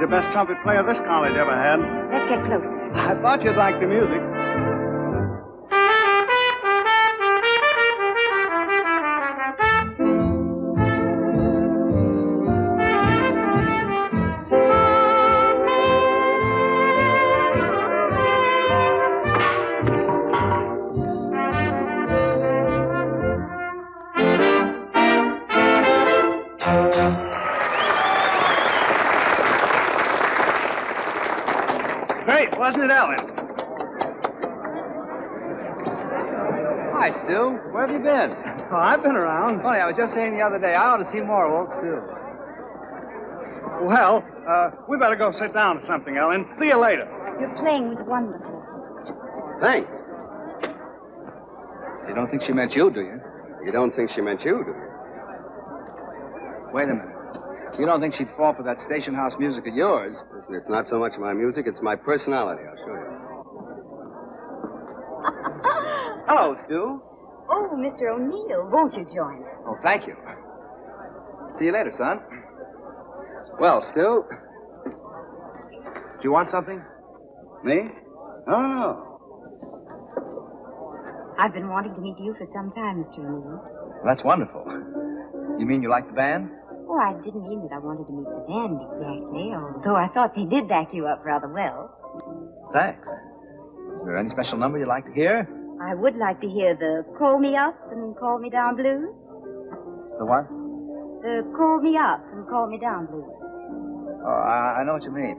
the best trumpet player this college ever had. Let's get closer. I thought you'd like the music. Great, wasn't it, Ellen? Hi, Stu. Where have you been? Oh, I've been around. Funny, I was just saying the other day, I ought to see more of old Stu. Well, we better go sit down or something, Ellen. See you later. Your playing was wonderful. Thanks. You don't think she meant you, do you? You don't think she meant you, do you? Wait a minute. You don't think she'd fall for that station house music of yours? Listen, it's not so much my music, it's my personality. I'll show you. Hello, Stu. Oh, Mr. O'Neill, won't you join us? Oh, thank you. See you later, son. Well, Stu, do you want something? Me? Oh. I've been wanting to meet you for some time, Mr. O'Neill. Well, that's wonderful. You mean you like the band? Oh, I didn't mean that I wanted to meet the band exactly, although I thought they did back you up rather well. Thanks. Is there any special number you'd like to hear? I would like to hear the Call Me Up and Call Me Down blues. The what? The Call Me Up and Call Me Down blues. Oh, I know what you mean.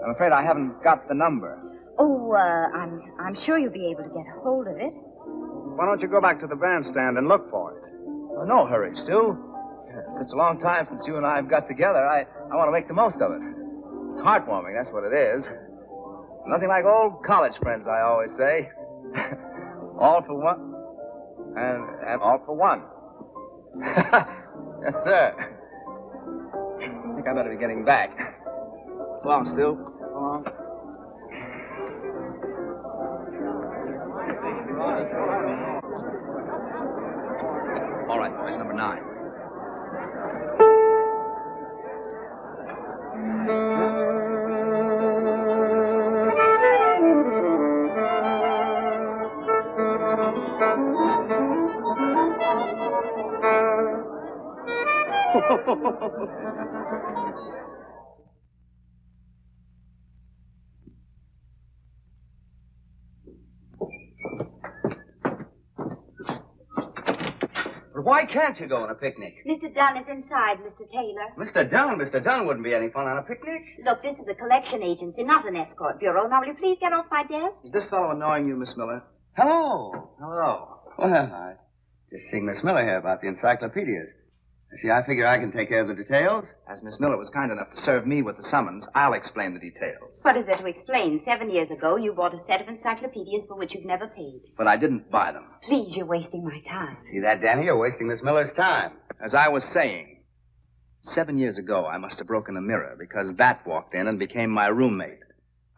I'm afraid I haven't got the number. Oh, I'm sure you'll be able to get a hold of it. Why don't you go back to the bandstand and look for it? Oh, no hurry, Stu. It's such a long time since you and I have got together. I want to make the most of it. It's heartwarming, that's what it is. Nothing like old college friends, I always say. All for one. And all for one. Yes, sir. I think I better be getting back. So long, Stu. So long. All right, boys, number 9. But why can't you go on a picnic? Mr. Dunn is inside, Mr. Taylor. Mr. Dunn wouldn't be any fun on a picnic. Look, this is a collection agency, not an escort bureau. Now, will you please get off my desk? Is this fellow annoying you, Miss Miller? Hello. Hello. Well, I just seen Miss Miller here about the encyclopedias. See, I figure I can take care of the details. As Miss Miller was kind enough to serve me with the summons, I'll explain the details. What is there to explain? 7 years ago, you bought a set of encyclopedias for which you've never paid. But I didn't buy them. Please, you're wasting my time. See that, Danny? You're wasting Miss Miller's time. As I was saying, 7 years ago, I must have broken a mirror because Bat walked in and became my roommate.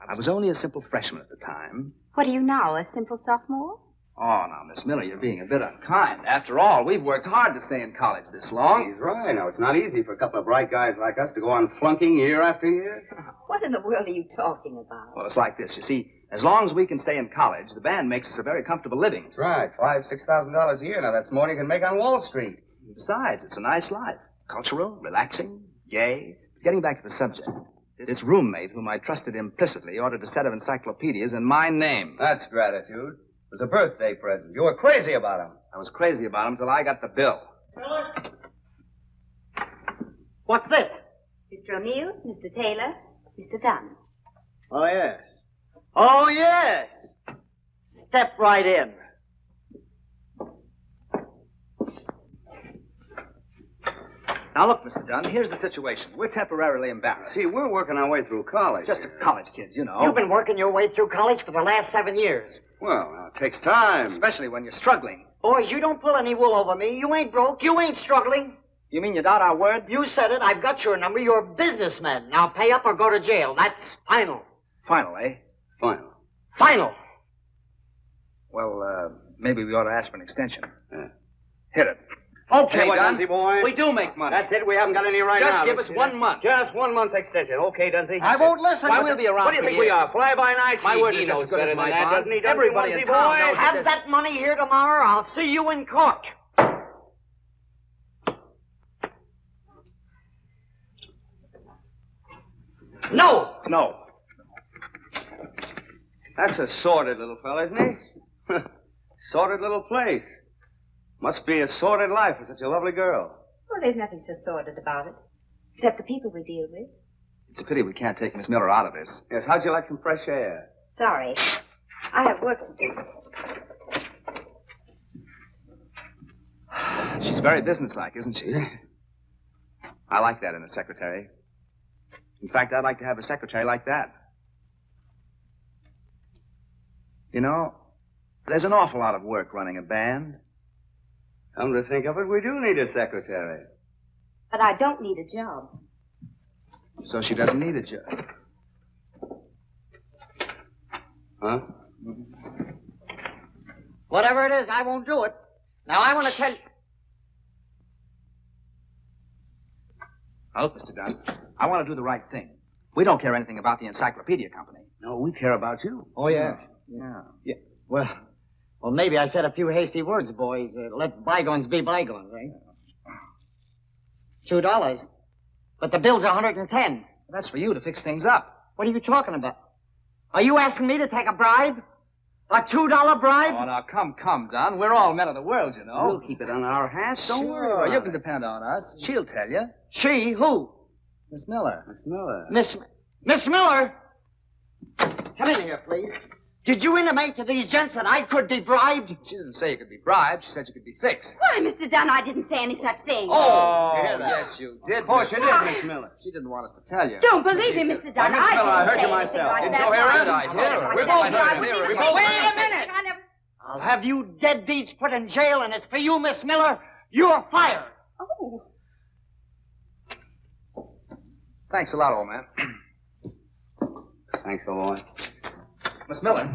I was only a simple freshman at the time. What are you now, a simple sophomore? Oh, now, Miss Miller, you're being a bit unkind. After all, we've worked hard to stay in college this long. He's right. Now, it's not easy for a couple of bright guys like us to go on flunking year after year. What in the world are you talking about? Well, it's like this. You see, as long as we can stay in college, the band makes us a very comfortable living. That's right. $5,000-$6,000 a year. Now, that's more than you can make on Wall Street. Besides, it's a nice life. Cultural, relaxing, gay. But getting back to the subject, this roommate, whom I trusted implicitly, ordered a set of encyclopedias in my name. That's gratitude. It was a birthday present. You were crazy about him. I was crazy about him till I got the bill. What's this? Mr. O'Neill, Mr. Taylor, Mr. Dunn. Oh, yes. Oh, yes. Step right in. Now, look, Mr. Dunn, here's the situation. We're temporarily embarrassed. See, we're working our way through college. Just college kids, you know. You've been working your way through college for the last 7 years. Well, now, it takes time. Especially when you're struggling. Boys, you don't pull any wool over me. You ain't broke. You ain't struggling. You mean you doubt our word? You said it. I've got your number. You're a businessman. Now pay up or go to jail. That's final. Final, eh? Final. Final. Well, maybe we ought to ask for an extension. Yeah. Hit it. Okay, what, Dunn. Dunsey boy? We do make money. That's it. We haven't got any right now. Just give us 1 month. Just 1 month's extension. Okay, Dunsey? I won't listen. Why, we'll be around What do you for think we years. are? Fly-by-night? My word He is just knows as good as better my than that, bond. doesn't he, Dunsey? Everybody in Dunsey town boy? knows that Have there's- that money here tomorrow. I'll see you in court. No. No. That's a sordid little fella, isn't he? Sordid little place. Must be a sordid life for such a lovely girl. Well, there's nothing so sordid about it, except the people we deal with. It's a pity we can't take Miss Miller out of this. Yes, how'd you like some fresh air? Sorry. I have work to do. She's very businesslike, isn't she? I like that in a secretary. In fact, I'd like to have a secretary like that. You know, there's an awful lot of work running a band. Come to think of it, we do need a secretary. But I don't need a job. So she doesn't need a job. Huh? Whatever it is, I won't do it. Now, I want to tell you. Now, look, Mr. Dunn, I want to do the right thing. We don't care anything about the encyclopedia company. No, we care about you. Oh, yeah. Yeah. Well, maybe I said a few hasty words, boys. Let bygones be bygones, eh? $2. But the bill's 110. That's for you to fix things up. What are you talking about? Are you asking me to take a bribe? A $2 bribe? Oh, now, come, Dunn. We're all men of the world, you know. We'll keep it on our hats. Don't worry Sure, about you it. can depend on us. She'll tell you. She? Who? Miss Miller. Miss Miller. Miss Miller? Come in here, please. Did you intimate to these gents that I could be bribed? She didn't say you could be bribed. She said you could be fixed. Why, Mr. Dunn, I didn't say any such thing. Oh, you hear that? yes, you did. Of course Miss you Miller. did, Miss Miller. She didn't want us to tell you. Don't believe me, Mr. Dunn. Miss Miller, I didn't heard say you anything myself. like Did that. you hear her? I heard her. We both I heard was her. even We saying both anything. heard her. I never... I'll have you deadbeats put in jail, and it's for you, Miss Miller. You're fired. Oh. Thanks a lot, old man. Thanks, old boy. Miss Miller.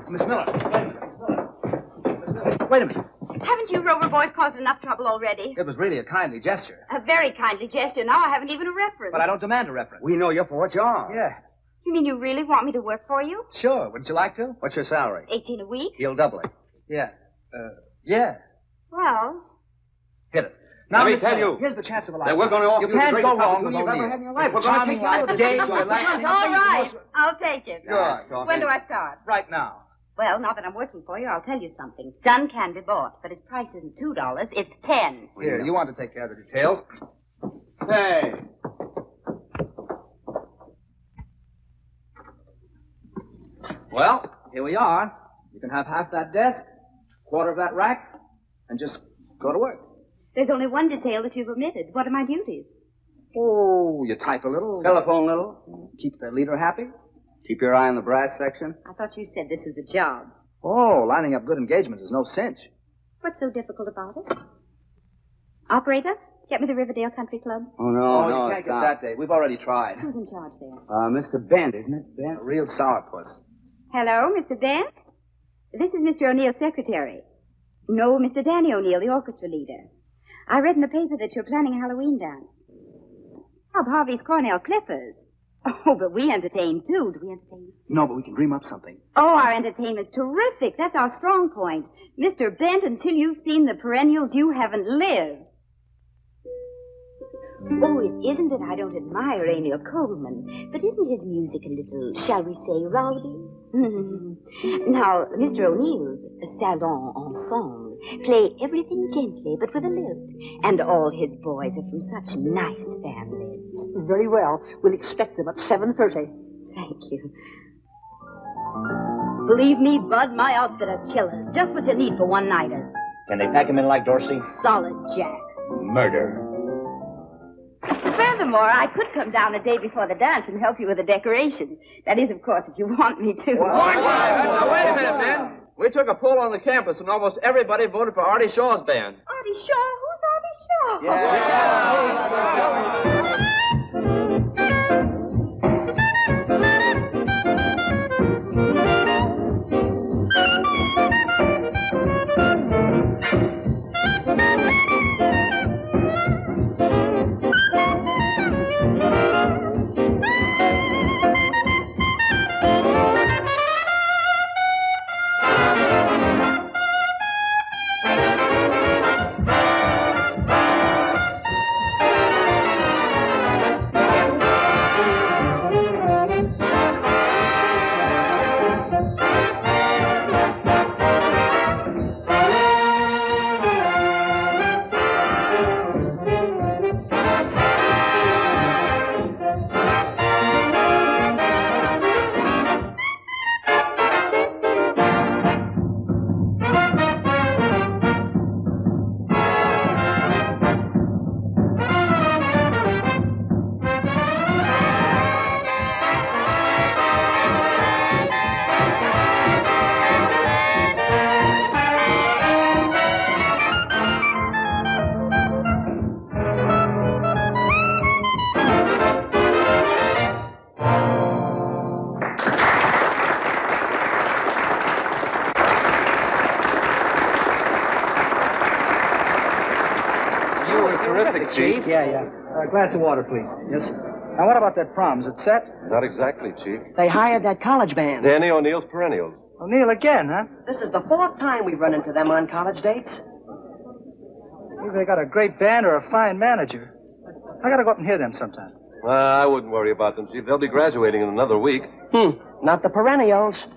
Miss Miller. Wait a minute. Miss Miller. Miss Miller. Wait a minute. Haven't you Rover boys caused enough trouble already? It was really a kindly gesture. A very kindly gesture. Now I haven't even a reference. But I don't demand a reference. We know you for what you are. Yeah. You mean you really want me to work for you? Sure. Wouldn't you like to? What's your salary? 18 a week? He'll double it. Yeah. Yeah. Well, Hit it. Now, Let me Miss tell Miller, you here's the chance of a that lifetime. we're going to offer You you the can't greatest go wrong with opportunity you've ever O'Neill. had in your life. We're It's going to charming take you out life, of gay, the relaxing. all right. I'll take it. That's talking. When do I start? Right now. Well, now that I'm working for you, I'll tell you something. Dunn can be bought, but his price isn't $2, it's 10. Here, you want to take care of the details. Hey. Well, here we are. You can have half that desk, quarter of that rack, and just go to work. There's only one detail that you've omitted. What are my duties? Oh, you type a little. Telephone little. Keep the leader happy. Keep your eye on the brass section. I thought you said this was a job. Oh, lining up good engagements is no cinch. What's so difficult about it? Operator, get me the Riverdale Country Club. Oh, no, Oh, no, you can't it's get not. that day. We've already tried. Who's in charge there? Mr. Bent, isn't it? Bent? A real sourpuss. Hello, Mr. Bent? This is Mr. O'Neill's secretary. No, Mr. Danny O'Neill, the orchestra leader. I read in the paper that you're planning a Halloween dance. Bob Harvey's Cornell Clippers. Oh, but we entertain, too. Do we entertain? No, but we can dream up something. Oh, our entertainment's terrific. That's our strong point. Mr. Bent, until you've seen the perennials, you haven't lived. Oh, it isn't that I don't admire Emil Coleman, but isn't his music a little, shall we say, rowdy? Now, Mr. O'Neill's Salon Ensemble play everything gently, but with a lilt, and all his boys are from such nice families. Very well. We'll expect them at 7:30. Thank you. Believe me, Bud, my outfit are killers. Just what you need for one-nighters. Can they pack him in like Dorsey? Solid Jack. Murder. Furthermore, I could come down the day before the dance and help you with the decorations. That is, of course, if you want me to. Now, wait a minute, Ben. We took a poll on the campus, and almost everybody voted for Artie Shaw's band. Artie Shaw? Who's Artie Shaw? terrific, Chief. Yeah. A glass of water, please. Yes, sir. Now, what about that prom? Is it set? Not exactly, Chief. They hired that college band. Danny O'Neill's Perennials. O'Neill again, huh? This is the 4th time we've run into them on college dates. Either they got a great band or a fine manager. I gotta go up and hear them sometime. I wouldn't worry about them, Chief. They'll be graduating in another week. Not the perennials.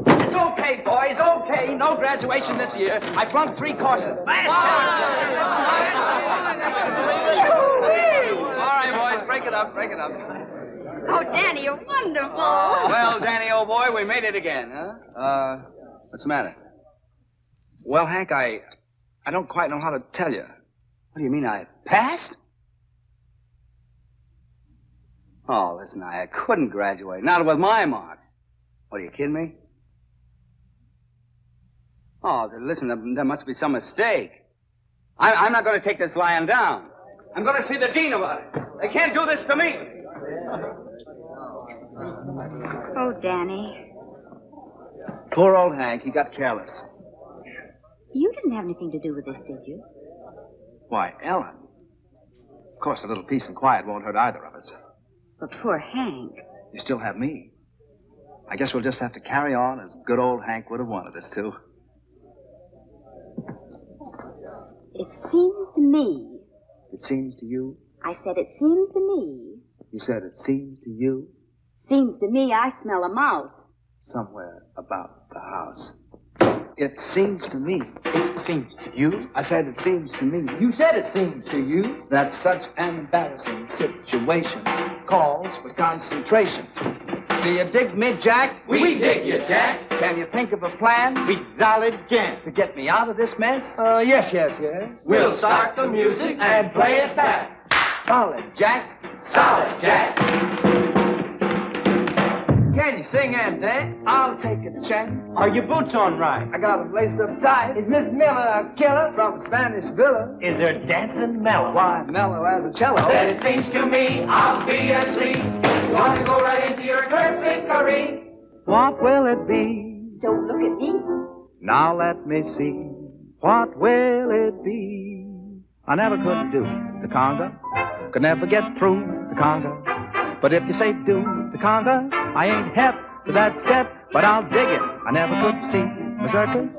It's okay, boys, okay. No graduation this year. I flunked 3 courses. All right, boys, break it up. Oh, Danny, you're wonderful. Well, Danny, old boy, we made it again, huh? What's the matter? Well, Hank, I don't quite know how to tell you. What do you mean, I passed? Oh, listen, I couldn't graduate. Not with my marks. What, are you kidding me? Oh, listen, there must be some mistake. I'm not going to take this lying down. I'm going to see the dean about it. They can't do this to me. Oh, Danny. Poor old Hank, he got careless. You didn't have anything to do with this, did you? Why, Ellen. Of course, a little peace and quiet won't hurt either of us. But poor Hank. You still have me. I guess we'll just have to carry on as good old Hank would have wanted us to. It seems to me. It seems to you? I said it seems to me. You said it seems to you? Seems to me I smell a mouse. Somewhere about the house. It seems to me. It seems to you. I said it seems to me. You said it seems to you. That such an embarrassing situation calls for concentration. Do you dig me, Jack? We dig you, Jack. Can you think of a plan? We solid can. To get me out of this mess? Yes. We'll start the music and play it back. Solid, Jack. Solid, Jack. Can you sing and dance? I'll take a chance. Are your boots on right? I got 'em laced up tight. Is Miss Miller a killer from a Spanish villa? Is her dancing mellow? Why, mellow as a cello. Then it seems to me I'll be asleep. You want to go right into your terpsichore? What will it be? Don't look at me. Now let me see. What will it be? I never could do the conga. Could never get through the conga. But if you say do the conga, I ain't hep to that step, but I'll dig it. I never could see mazurkas.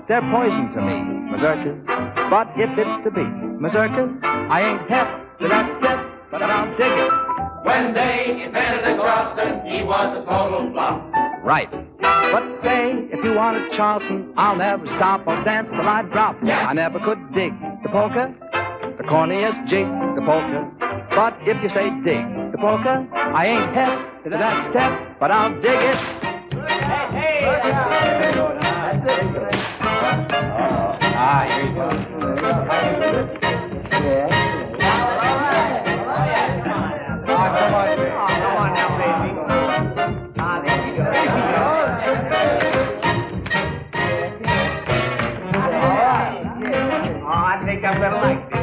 They're poison to me, mazurkas. But if it's to be mazurkas, I ain't hep to that step, but I'll dig it. When they invented the Charleston, he was a total flop. Right. But say, if you wanted Charleston, I'll never stop. I'll dance till I drop. Yeah. I never could dig the polka, the corniest jig, the polka. But if you say dig the polka, I ain't hep to that step, but I'll dig it. Hey, that's it. Here you go. Yeah. Come on now, baby. There you go. I think I'm gonna like this.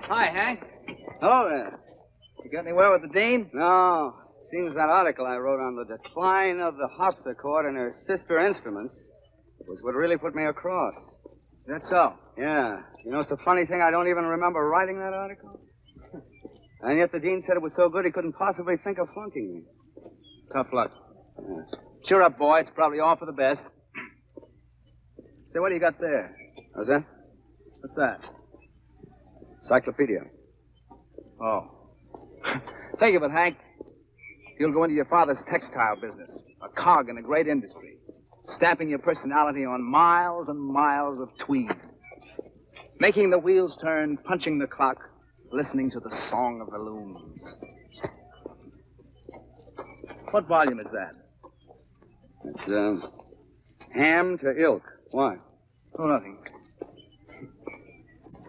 Hi, Hank. Hello there. You got anywhere with the dean? No. Seems that article I wrote on the decline of the harpsichord and her sister instruments was what really put me across. That's so. Yeah. You know, it's a funny thing. I don't even remember writing that article. And yet the dean said it was so good he couldn't possibly think of flunking me. Tough luck. Yeah. Cheer up, boy. It's probably all for the best. Say, what do you got there? How's that? What's that? Encyclopedia. Oh. Think of it, Hank. You'll go into your father's textile business, a cog in a great industry, stamping your personality on miles and miles of tweed, making the wheels turn, punching the clock, listening to the song of the looms. What volume is that? It's, Ham to Ilk. Why? Oh, nothing.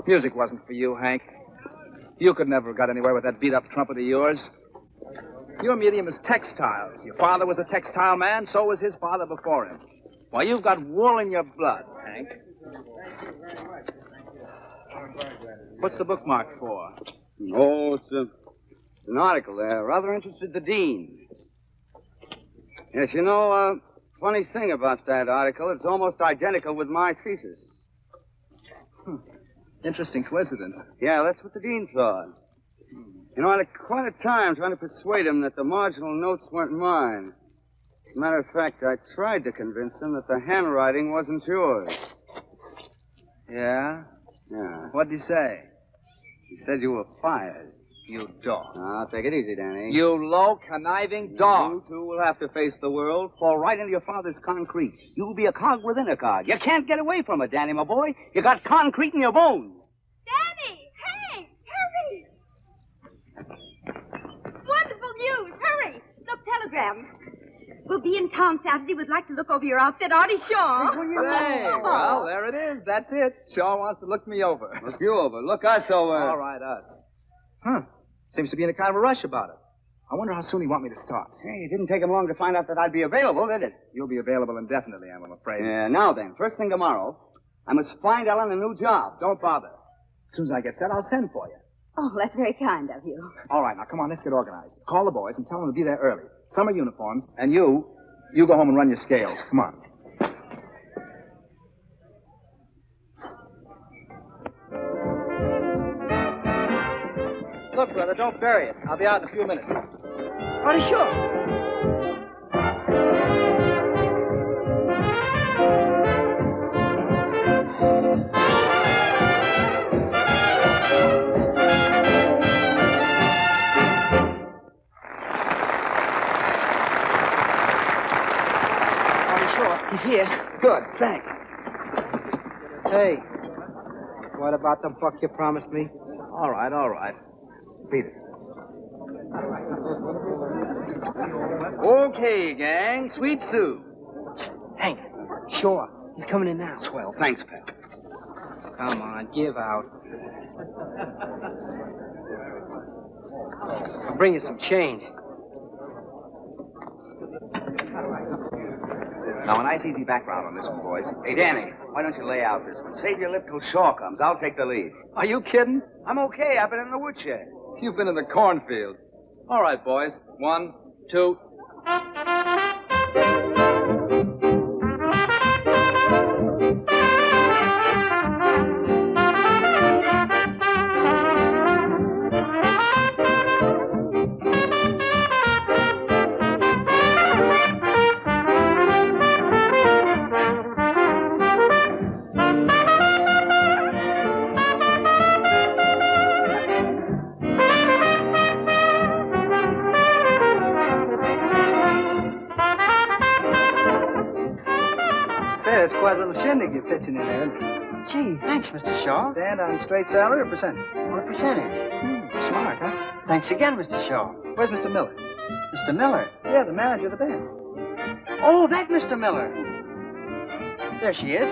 Music wasn't for you, Hank. You could never have got anywhere with that beat-up trumpet of yours. Your medium is textiles. Your father was a textile man, so was his father before him. Why, you've got wool in your blood, Hank. What's the bookmark for? Oh, it's an article there. Rather interested the dean. Yes, you know, funny thing about that article, it's almost identical with my thesis. Interesting coincidence. Yeah, that's what the dean thought. You know, I had quite a time trying to persuade him that the marginal notes weren't mine. As a matter of fact, I tried to convince him that the handwriting wasn't yours. Yeah? Yeah. What'd he say? He said you were fired. You dog. Now, take it easy, Danny. You low, conniving dog. You two will have to face the world, fall right into your father's concrete. You'll be a cog within a cog. You can't get away from it, Danny, my boy. You got concrete in your bones. Danny! Hey! Hurry! Wonderful news! Hurry! Look, telegram. We'll be in town Saturday. We'd like to look over your outfit, Artie Shaw. Say, well, there it is. That's it. Shaw wants to look me over. Look you over. Look us over. All right, us. Huh. Seems to be in a kind of a rush about it. I wonder how soon he want me to start. Say, it didn't take him long to find out that I'd be available, did it? You'll be available indefinitely, I'm afraid. Yeah, now then, first thing tomorrow, I must find Ellen a new job. Don't bother. As soon as I get set, I'll send for you. Oh, that's very kind of you. All right, now come on, let's get organized. Call the boys and tell them to be there early. Summer uniforms, and you go home and run your scales. Come on. Look, brother, don't bury it. I'll be out in a few minutes. Artie Shaw. He's here. Good, thanks. Hey, what about the buck you promised me? All right. Beat it. Okay, gang. Sweet Sue. Hank, Shaw. He's coming in now. Swell. Thanks, pal. Come on, give out. I'll bring you some change. Now, a nice, easy background on this one, boys. Hey, Danny, why don't you lay out this one? Save your lip till Shaw comes. I'll take the lead. Are you kidding? I'm okay. I've been in the woodshed. You've been in the cornfield. All right, boys. 1, 2. That's quite a little shindig you're pitching in there. Gee, thanks, Mr. Shaw. Stand on straight salary or percentage? On a percentage. Smart, huh? Thanks again, Mr. Shaw. Where's Mr. Miller? Mr. Miller. Yeah, the manager of the band. Oh, that Mr. Miller. There she is.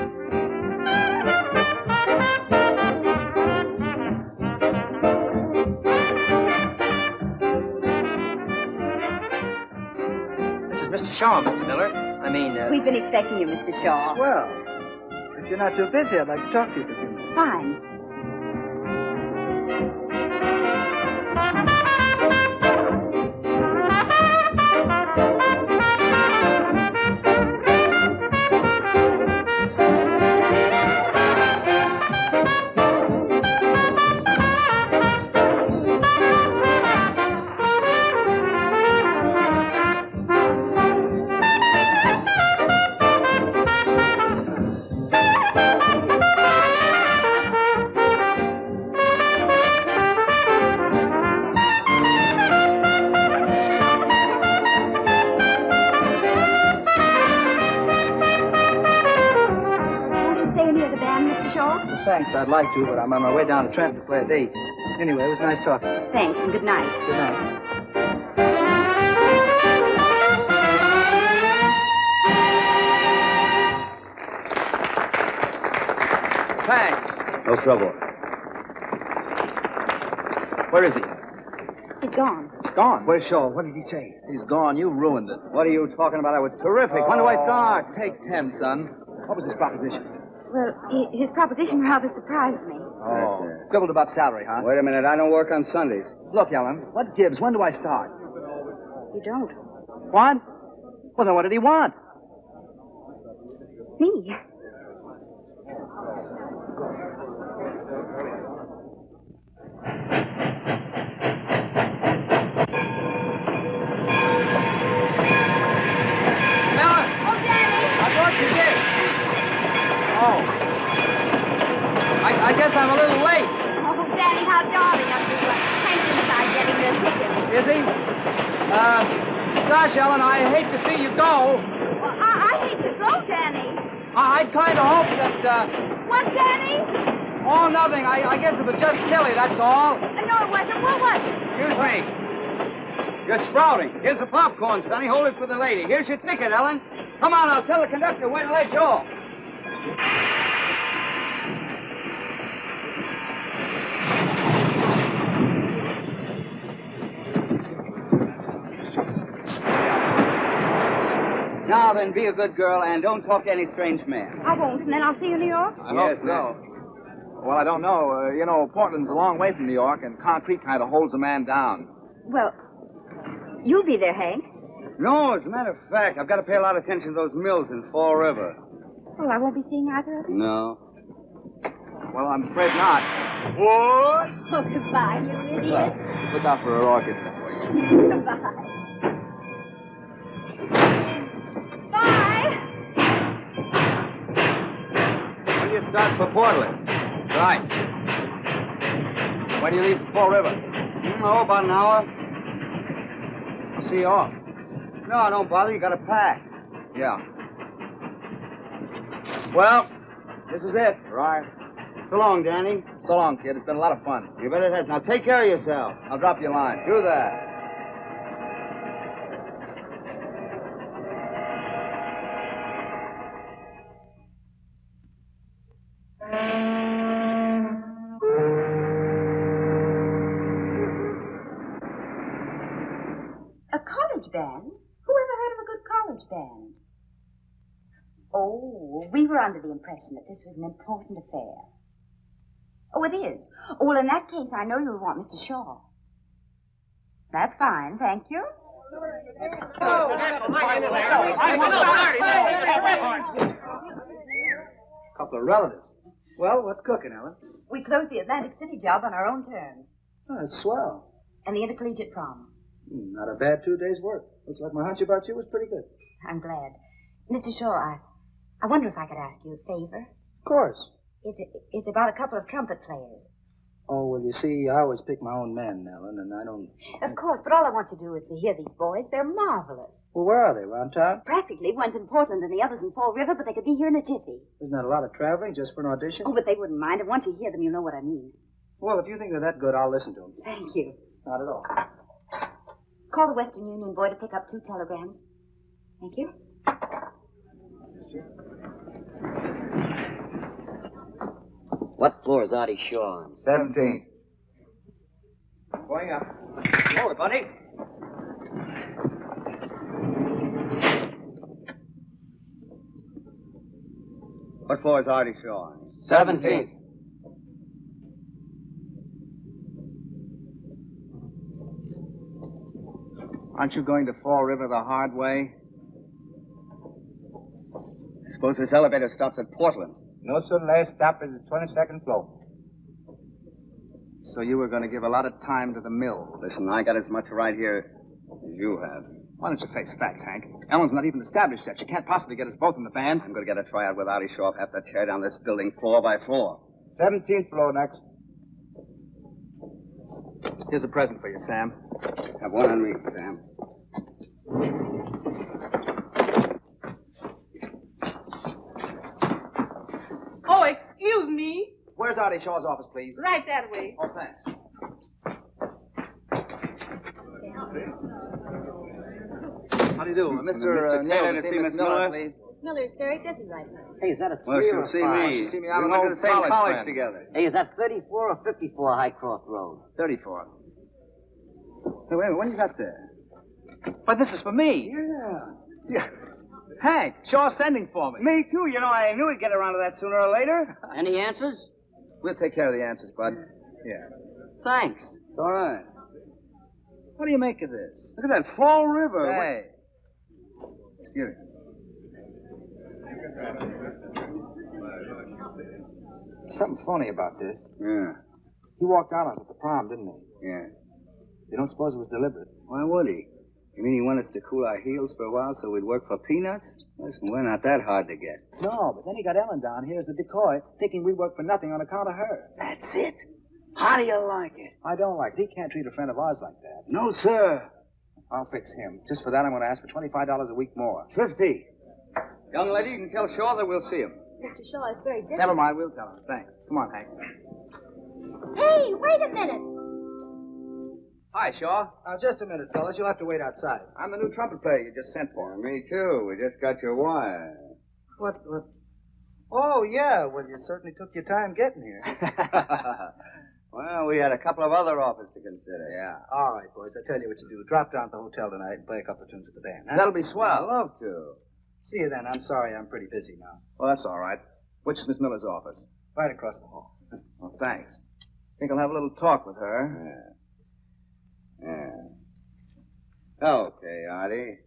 This is Mr. Shaw, Mr. Miller. I mean, We've been expecting you, Mr. Shaw. Swell. If you're not too busy, I'd like to talk to you for a few minutes. Fine. Thanks, I'd like to, but I'm on my way down to Trenton to play a date. Anyway, it was nice talking. Thanks, and good night. Good night. Thanks. No trouble. Where is he? He's gone. Gone. Where's Shaw? What did he say? He's gone. You ruined it. What are you talking about? I was terrific. When do I start? Take 10, son. What was his proposition? Well, his proposition rather surprised me. Oh. Quibbled about salary, huh? Wait a minute. I don't work on Sundays. Look, Ellen, what gives? When do I start? You don't. What? Well, then what did he want? Me. I guess I'm a little late. Oh, Danny, how darling of you. Hank's inside getting the ticket. Is he? Gosh, Ellen, I hate to see you go. Well, I hate to go, Danny. I'd kind of hope that, What, Danny? Oh, nothing. I guess it was just silly, that's all. No, it wasn't. What was it? Excuse me. You're sprouting. Here's the popcorn, Sonny. Hold it for the lady. Here's your ticket, Ellen. Come on, I'll tell the conductor when to let you off. Now then, be a good girl and don't talk to any strange man. I won't, and then I'll see you in New York. I hope so. Well, I don't know. Portland's a long way from New York, and concrete kind of holds a man down. Well, you'll be there, Hank. No, as a matter of fact, I've got to pay a lot of attention to those mills in Fall River. Well, I won't be seeing either of you. No. Well, I'm afraid not. What? Oh, goodbye, you idiot. Look out for her orchids. Goodbye. Bye. When do you start for Portland? Right. When do you leave for Fall River? Oh, about an hour. I'll see you off. No, don't bother. You got to pack. Yeah. Well, this is it. Right. So long, Danny. So long, kid. It's been a lot of fun. You bet it has. Now take care of yourself. I'll drop you a line. Do that. A college band? Who ever heard of a good college band? Oh, we were under the impression that this was an important affair. Oh, it is. Oh, well, in that case, I know you'll want Mr. Shaw. That's fine, thank you. Couple of relatives. Well, what's cooking, Ellen? We closed the Atlantic City job on our own terms. Oh, that's swell. And the intercollegiate prom. Not a bad 2 days' work. Looks like my hunch about you was pretty good. I'm glad. Mr. Shaw, I wonder if I could ask you a favor. Of course. It's about a couple of trumpet players. Oh, well, you see, I always pick my own men, Ellen, and I don't... Of course, but all I want to do is to hear these boys. They're marvelous. Well, where are they, around town? Practically. One's in Portland and the other's in Fall River, but they could be here in a jiffy. Isn't that a lot of traveling just for an audition? Oh, but they wouldn't mind. And once you hear them, you know what I mean. Well, if you think they're that good, I'll listen to them. Thank you. Not at all. Call the Western Union boy to pick up 2 telegrams. Thank you. What floor is Artie Shaw on? 17th. Going up. Hold it, buddy. What floor is Artie Shaw on? 17th. Aren't you going to Fall River the hard way? I suppose this elevator stops at Portland. No, sir. Last stop is the 22nd floor. So you were going to give a lot of time to the mills. Listen, I got as much right here as you have. Why don't you face facts, Hank? Ellen's not even established yet. She can't possibly get us both in the band. I'm going to get a tryout with Artie Shaw. Have to tear down this building floor by floor. 17th floor next. Here's a present for you, Sam. Have one on me, Sam. Oh, excuse me. Where's Artie Shaw's office, please? Right that way. Oh, thanks. How do you do? Mr. Taylor Neal, to see Miss Miller, please. Miss Miller's very busy right now. Hey, is that a Well, 3 or she'll a see 5? me. She'll see me out We on went to old the same college college friend. together. Hey, is that 34 or 54 Highcroft Road? 34. Hey, wait a minute. What do you got there? But this is for me. Yeah. Hank, Shaw's sending for me. Me too. You know, I knew he'd get around to that sooner or later. Any answers? We'll take care of the answers, bud. Yeah. Thanks. It's all right. What do you make of this? Look at that Fall River. Say. Excuse me. Something funny about this. Yeah. He walked out on us at the prom, didn't he? Yeah. You don't suppose it was deliberate? Why would he? You mean he wanted us to cool our heels for a while so we'd work for peanuts? Listen, we're not that hard to get. No, but then he got Ellen down here as a decoy, thinking we'd work for nothing on account of her. That's it. How do you like it? I don't like it. He can't treat a friend of ours like that. No, sir. I'll fix him. Just for that, I'm going to ask for $25 a week more. 50. Young lady, you can tell Shaw that we'll see him. Mr. Shaw is very busy. Never mind, we'll tell him. Thanks. Come on, Hank. Hey, wait a minute. Hi, Shaw. Just a minute, fellas. You'll have to wait outside. I'm the new trumpet player you just sent for. Me too. We just got your wire. What? Oh, yeah. Well, you certainly took your time getting here. Well, we had a couple of other offers to consider. Yeah. All right, boys. I tell you what you do. Drop down at the hotel tonight and play a couple of tunes with the band. Huh? That'll be I'd swell. love to. See you then. I'm sorry. I'm pretty busy now. Well, that's all right. Which is Miss Miller's office? Right across the hall. Well, thanks. Think I'll have a little talk with her. Yeah. Okay, Artie.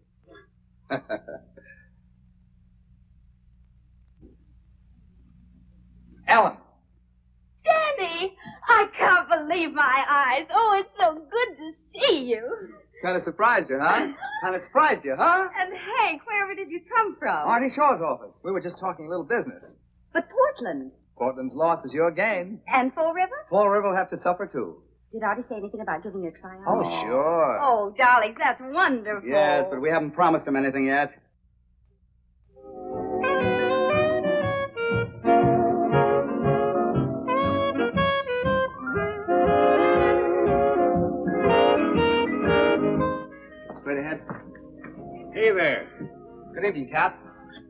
Ellen. Danny, I can't believe my eyes. Oh, it's so good to see you. Kind of surprised you, huh? Kind of surprised you, huh? And Hank, wherever did you come from? Artie Shaw's office. We were just talking a little business. But Portland. Portland's loss is your gain. And Fall River? Fall River will have to suffer, too. Did Artie say anything about giving you a tryout? Oh, sure. Oh, darling, that's wonderful. Yes, but we haven't promised him anything yet. Straight ahead. Hey there. Good evening, Cap.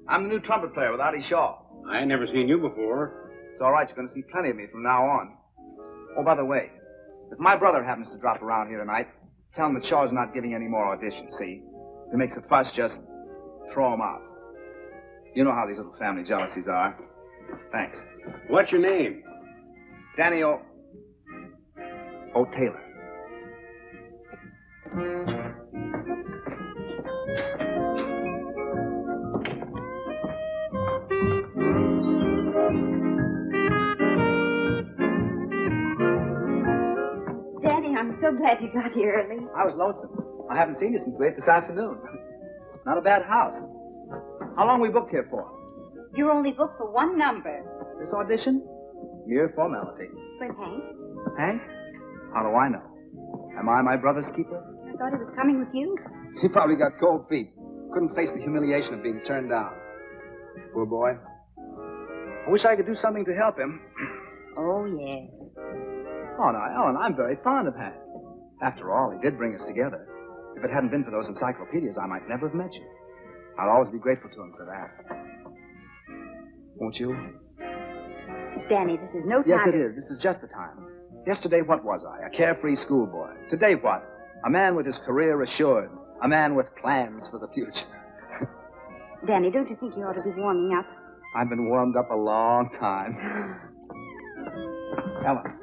I'm the new trumpet player with Artie Shaw. I ain't never seen you before. It's all right. You're going to see plenty of me from now on. Oh, by the way, if my brother happens to drop around here tonight, tell him that Shaw's not giving any more auditions, see? If he makes a fuss, just throw him out. You know how these little family jealousies are. Thanks. What's your name? Danny O. Taylor. Danny, I'm so glad you got here early. I was lonesome. I haven't seen you since late this afternoon. Not a bad house. How long we booked here for? You're only booked for one number. This audition? Mere formality. Where's Hank? Hank? How do I know? Am I my brother's keeper? I thought he was coming with you. He probably got cold feet. Couldn't face the humiliation of being turned down. Poor boy. I wish I could do something to help him. Oh, yes. Oh, now, Ellen, I'm very fond of Hank. After all, he did bring us together. If it hadn't been for those encyclopedias, I might never have met you. I'll always be grateful to him for that. Won't you? Danny, this is no time. Yes, it is. This is just the time. Yesterday, what was I? A carefree schoolboy. Today, what? A man with his career assured. A man with plans for the future. Danny, don't you think you ought to be warming up? I've been warmed up a long time. Ellen.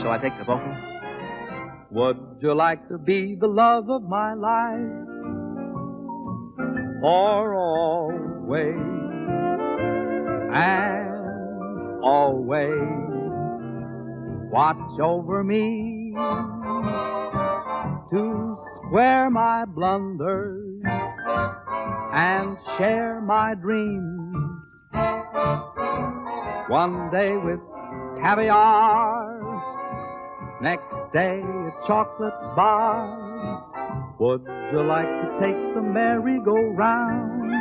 Shall I take the vocal? Would you like to be the love of my life? For always and always watch over me to square my blunders and share my dreams. One day with caviar, next day a chocolate bar. Would you like to take the merry-go-round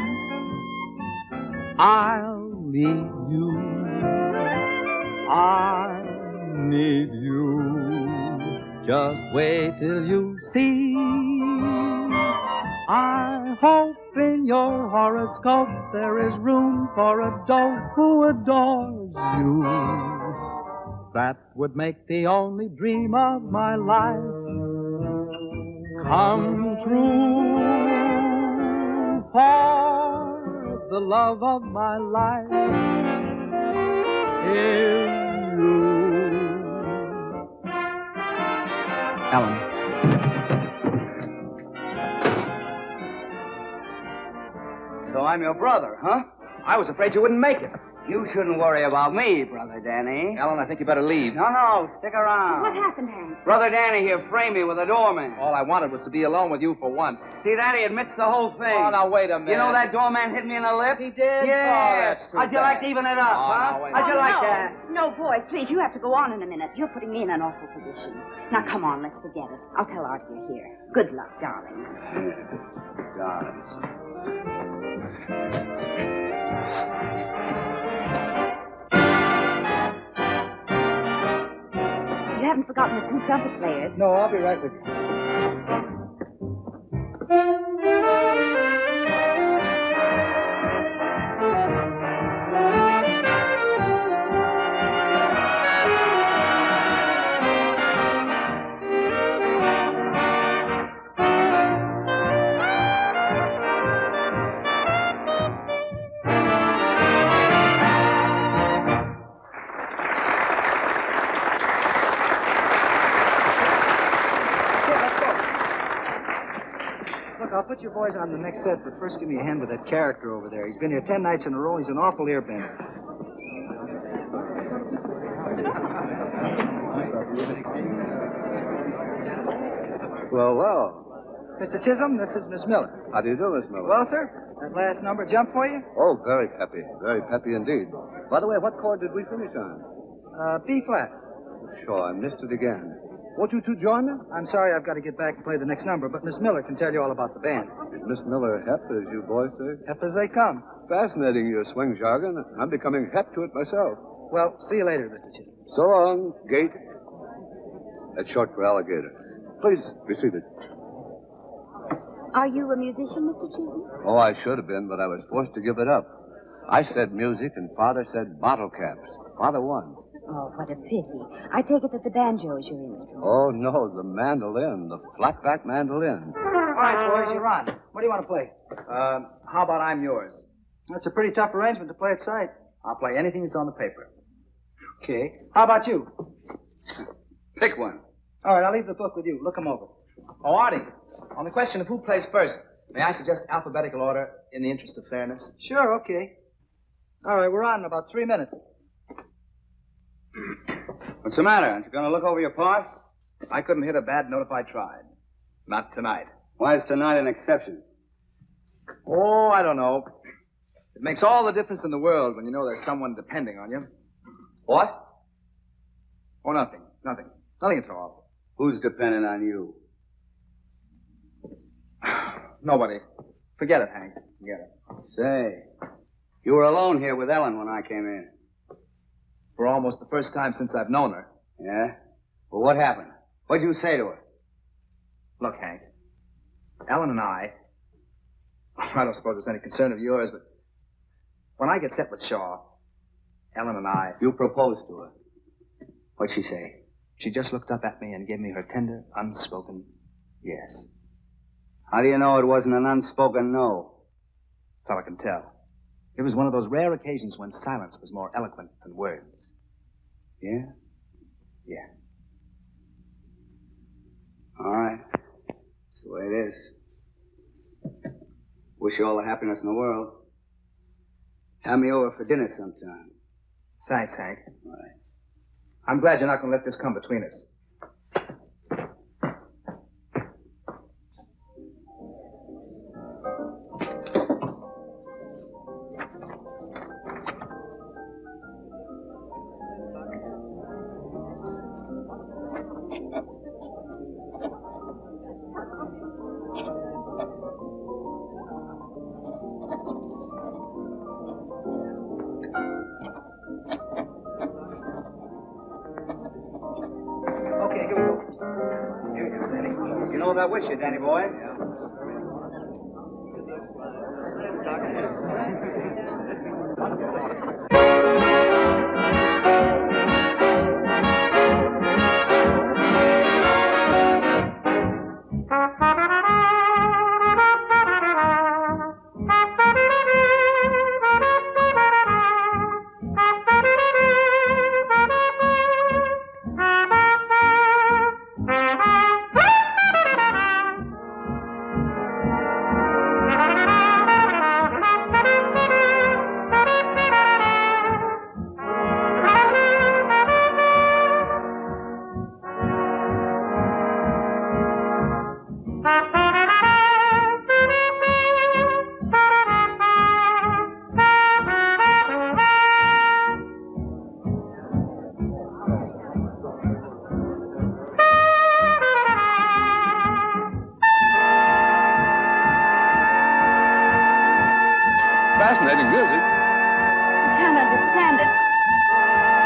I'll need you. I need you. Just wait till you see. I hope in your horoscope there is room for a doe who adores you. That would make the only dream of my life come true. For the love of my life is you. Ellen. So I'm your brother, huh? I was afraid you wouldn't make it. You shouldn't worry about me, Brother Danny. Ellen, I think you better leave. No, stick around. What happened, Hank? Brother Danny here framed me with a doorman. All I wanted was to be alone with you for once. See that? He admits the whole thing. Oh, now, wait a minute. You know that doorman hit me in the lip? He did? Yeah. Oh, that's too How'd you bad. like to even it up, huh? No, wait. How'd you like no. that? No, boys, please, you have to go on in a minute. You're putting me in an awful position. Now, come on, let's forget it. I'll tell Art you're here. Good luck, darlings. Darlings. You haven't forgotten the two trumpet players. No, I'll be right with you. Look, I'll put you boys on the next set, but first give me a hand with that character over there. He's been here 10 nights in a row. He's an awful earbender. Well. Mr. Chisholm, this is Miss Miller. How do you do, Miss Miller? Well, sir, that last number jump for you? Oh, very peppy. Very peppy indeed. By the way, what chord did we finish on? B flat. Sure, I missed it again. Won't you two join me? I'm sorry I've got to get back and play the next number, but Miss Miller can tell you all about the band. Is Miss Miller hep, as you boys say? Hep as they come. Fascinating, your swing jargon. I'm becoming hep to it myself. Well, see you later, Mr. Chisholm. So long, Gate. That's short for alligator. Please, be seated. Are you a musician, Mr. Chisholm? Oh, I should have been, but I was forced to give it up. I said music, and Father said bottle caps. Father won. Oh, what a pity. I take it that the banjo is your instrument. Oh, no, the mandolin, the flat-back mandolin. All right, boys, you're on. What do you want to play? How about I'm yours? That's a pretty tough arrangement to play at sight. I'll play anything that's on the paper. Okay. How about you? Pick one. All right, I'll leave the book with you. Look them over. Oh, Artie, on the question of who plays first, may I suggest alphabetical order in the interest of fairness? Sure, okay. All right, we're on in about 3 minutes. What's the matter? Aren't you going to look over your parts? I couldn't hit a bad note if I tried. Not tonight. Why is tonight an exception? Oh, I don't know. It makes all the difference in the world when you know there's someone depending on you. What? Oh, nothing. Nothing. Nothing at all. Who's dependent on you? Nobody. Forget it, Hank. Forget it. Say, you were alone here with Ellen when I came in. For almost the first time since I've known her. Yeah? Well, what happened? What'd you say to her? Look, Hank. Ellen and I don't suppose it's any concern of yours, but when I get set with Shaw, Ellen and I... You proposed to her. What'd she say? She just looked up at me and gave me her tender, unspoken yes. How do you know it wasn't an unspoken no? Fella can tell. It was one of those rare occasions when silence was more eloquent than words. Yeah? Yeah. All right. That's the way it is. Wish you all the happiness in the world. Have me over for dinner sometime. Thanks, Hank. All right. I'm glad you're not going to let this come between us. wish you, Danny boy. Fascinating music. I can't understand it.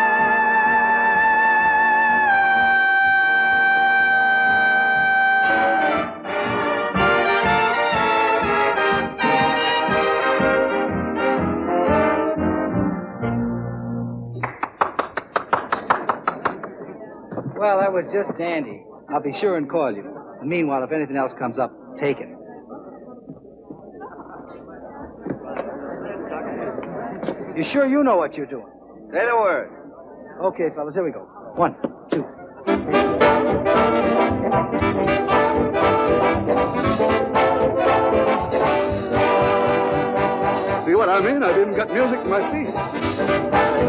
Well, that was just dandy. I'll be sure and call you. And meanwhile, if anything else comes up, take it. You sure you know what you're doing? Say the word. Okay, fellas, here we go. 1, 2. See what I mean? I've even got music in my feet.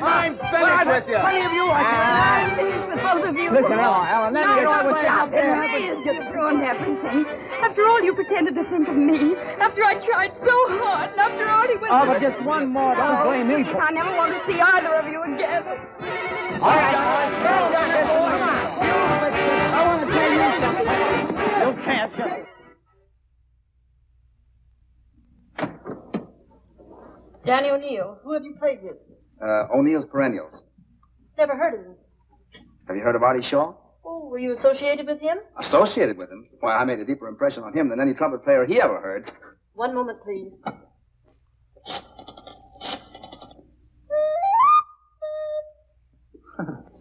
Plenty of you, I'm finished with both of you. Listen, Ellen, let me No, stop. It ruined everything. After all you pretended to think of me, after I tried so hard, and after all he went Oh, through... but just one more. Don't blame him. I never want to see either of you again. All right, guys. I want to tell you something. You can't just... Danny O'Neill, who have you played with? O'Neill's Perennials. Never heard of him. Have you heard of Artie Shaw? Oh, were you associated with him? Associated with him? Why, I made a deeper impression on him than any trumpet player he ever heard. One moment, please.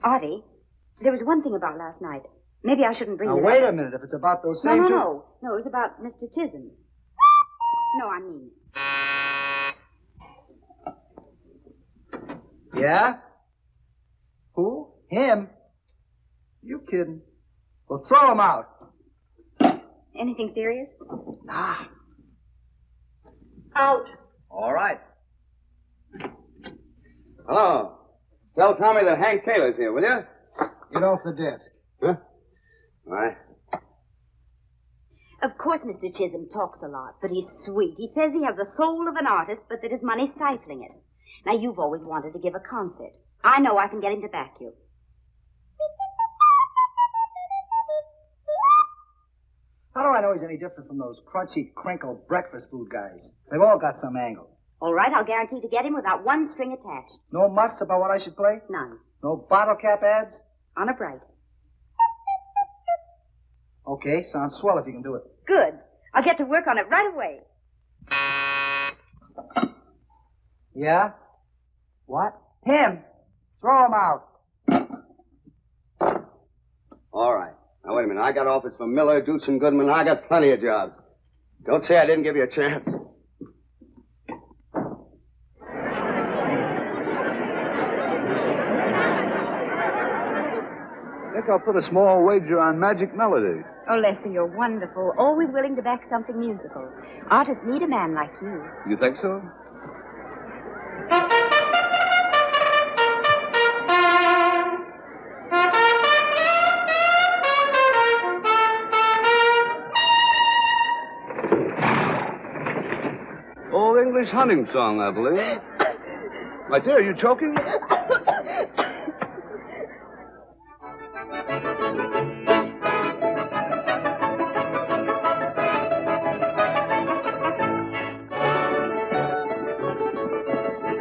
Artie, there was one thing about last night. Maybe I shouldn't bring Now, it wait up. a minute. If it's about those No, same no, two... no. No, it was about Mr. Chisholm. No, I mean it. Yeah? Who? Him? You kidding? Well, throw him out. Anything serious? Nah. Out. All right. Hello. Tell Tommy that Hank Taylor's here, will you? Get off the desk. Huh? All right. Of course, Mr. Chisholm talks a lot, but he's sweet. He says he has the soul of an artist, but that his money's stifling it. Now, you've always wanted to give a concert. I know I can get him to back you. How do I know he's any different from those crunchy, crinkled breakfast food guys? They've all got some angle. All right, I'll guarantee to get him without one string attached. No musts about what I should play? None. No bottle cap ads? On a bright. Okay, sounds swell if you can do it. Good. I'll get to work on it right away. Yeah? What? Him! Throw him out. All right. Now, wait a minute. I got offers from Miller, Dutch, and Goodman. I got plenty of jobs. Don't say I didn't give you a chance. I think I'll put a small wager on Magic Melody. Oh, Lester, you're wonderful. Always willing to back something musical. Artists need a man like you. You think so? Old English hunting song, I believe. My dear, are you choking?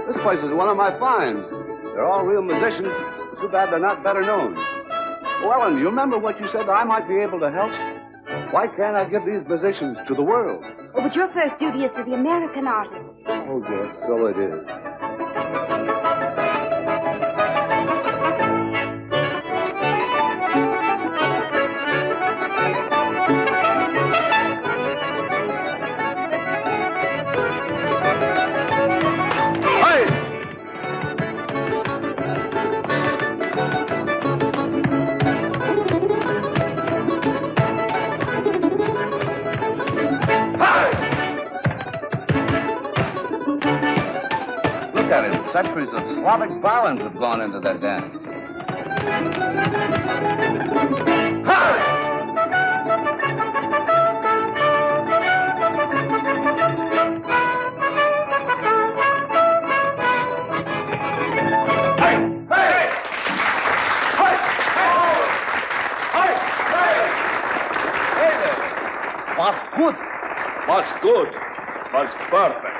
This place is one of my finds. They're all real musicians. Too bad they're not better known. Oh, Ellen, you remember what you said I might be able to help? Why can't I give these musicians to the world? Oh, but your first duty is to the American artist. Oh, yes, so it is. Look at it. Centuries of Slavic violins have gone into that dance. Was good. Was good. Was perfect.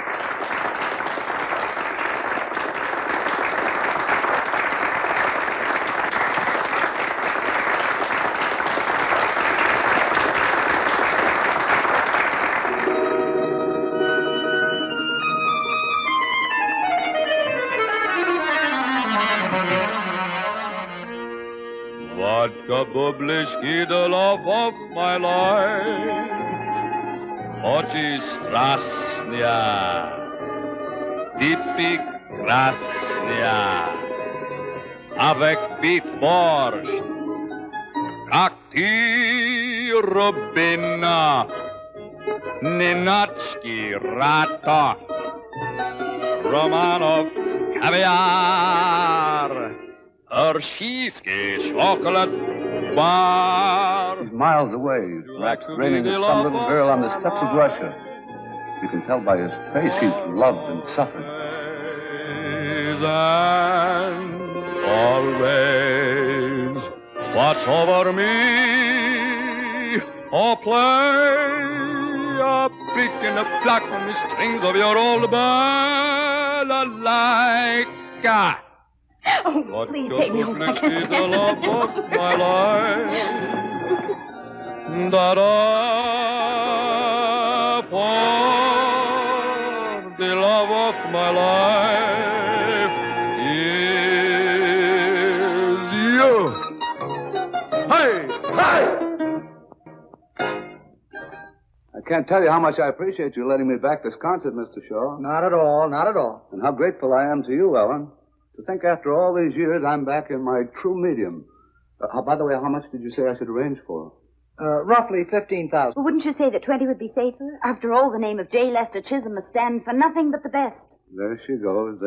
Vodka bublishki, the love of my life. Oczy strasnia, typik krasnia, avec bit borscht, jak ty robina, Ninatski rata, Romanov caviar, Hershey's chocolate bar. He's miles away, perhaps dreaming of some little girl on the steppes of Russia. You can tell by his face he's loved and suffered. Then always watch over me, or play a pick and a pluck on the strings of your old balalaika. Oh, please take me home. I can't The stand love of my life, da-da, for the love of my life is you. Hey, hey! I can't tell you how much I appreciate you letting me back this concert, Mr. Shaw. Not at all, not at all. And how grateful I am to you, Ellen. To think after all these years I'm back in my true medium. By the way, how much did you say I should arrange for? Roughly 15,000. Well, wouldn't you say that 20 would be safer? After all, the name of J. Lester Chisholm must stand for nothing but the best. There she goes,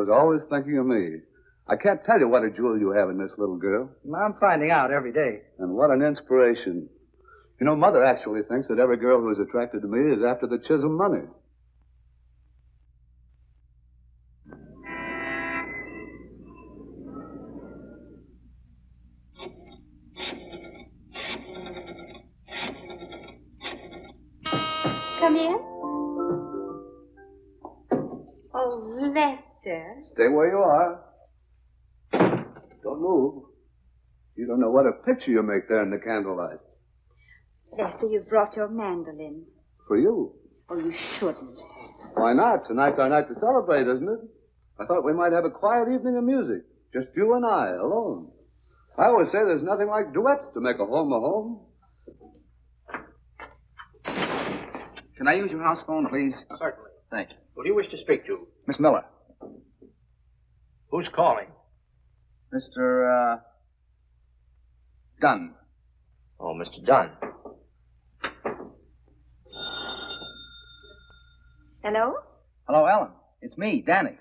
always thinking of me. I can't tell you what a jewel you have in this little girl. I'm finding out every day. And what an inspiration. You know, Mother actually thinks that every girl who is attracted to me is after the Chisholm money. Come in. Lester. Stay where you are. Don't move. You don't know what a picture you make there in the candlelight. Lester, you've brought your mandolin. For you. Oh, you shouldn't. Why not? Tonight's our night to celebrate, isn't it? I thought we might have a quiet evening of music. Just you and I, alone. I always say there's nothing like duets to make a home a home. Can I use your house phone, please? Certainly. Thank you. Who do you wish to speak to? Miss Miller. Who's calling? Mr. Dunn. Oh, Mr. Dunn. Hello? Hello, Ellen. It's me, Danny.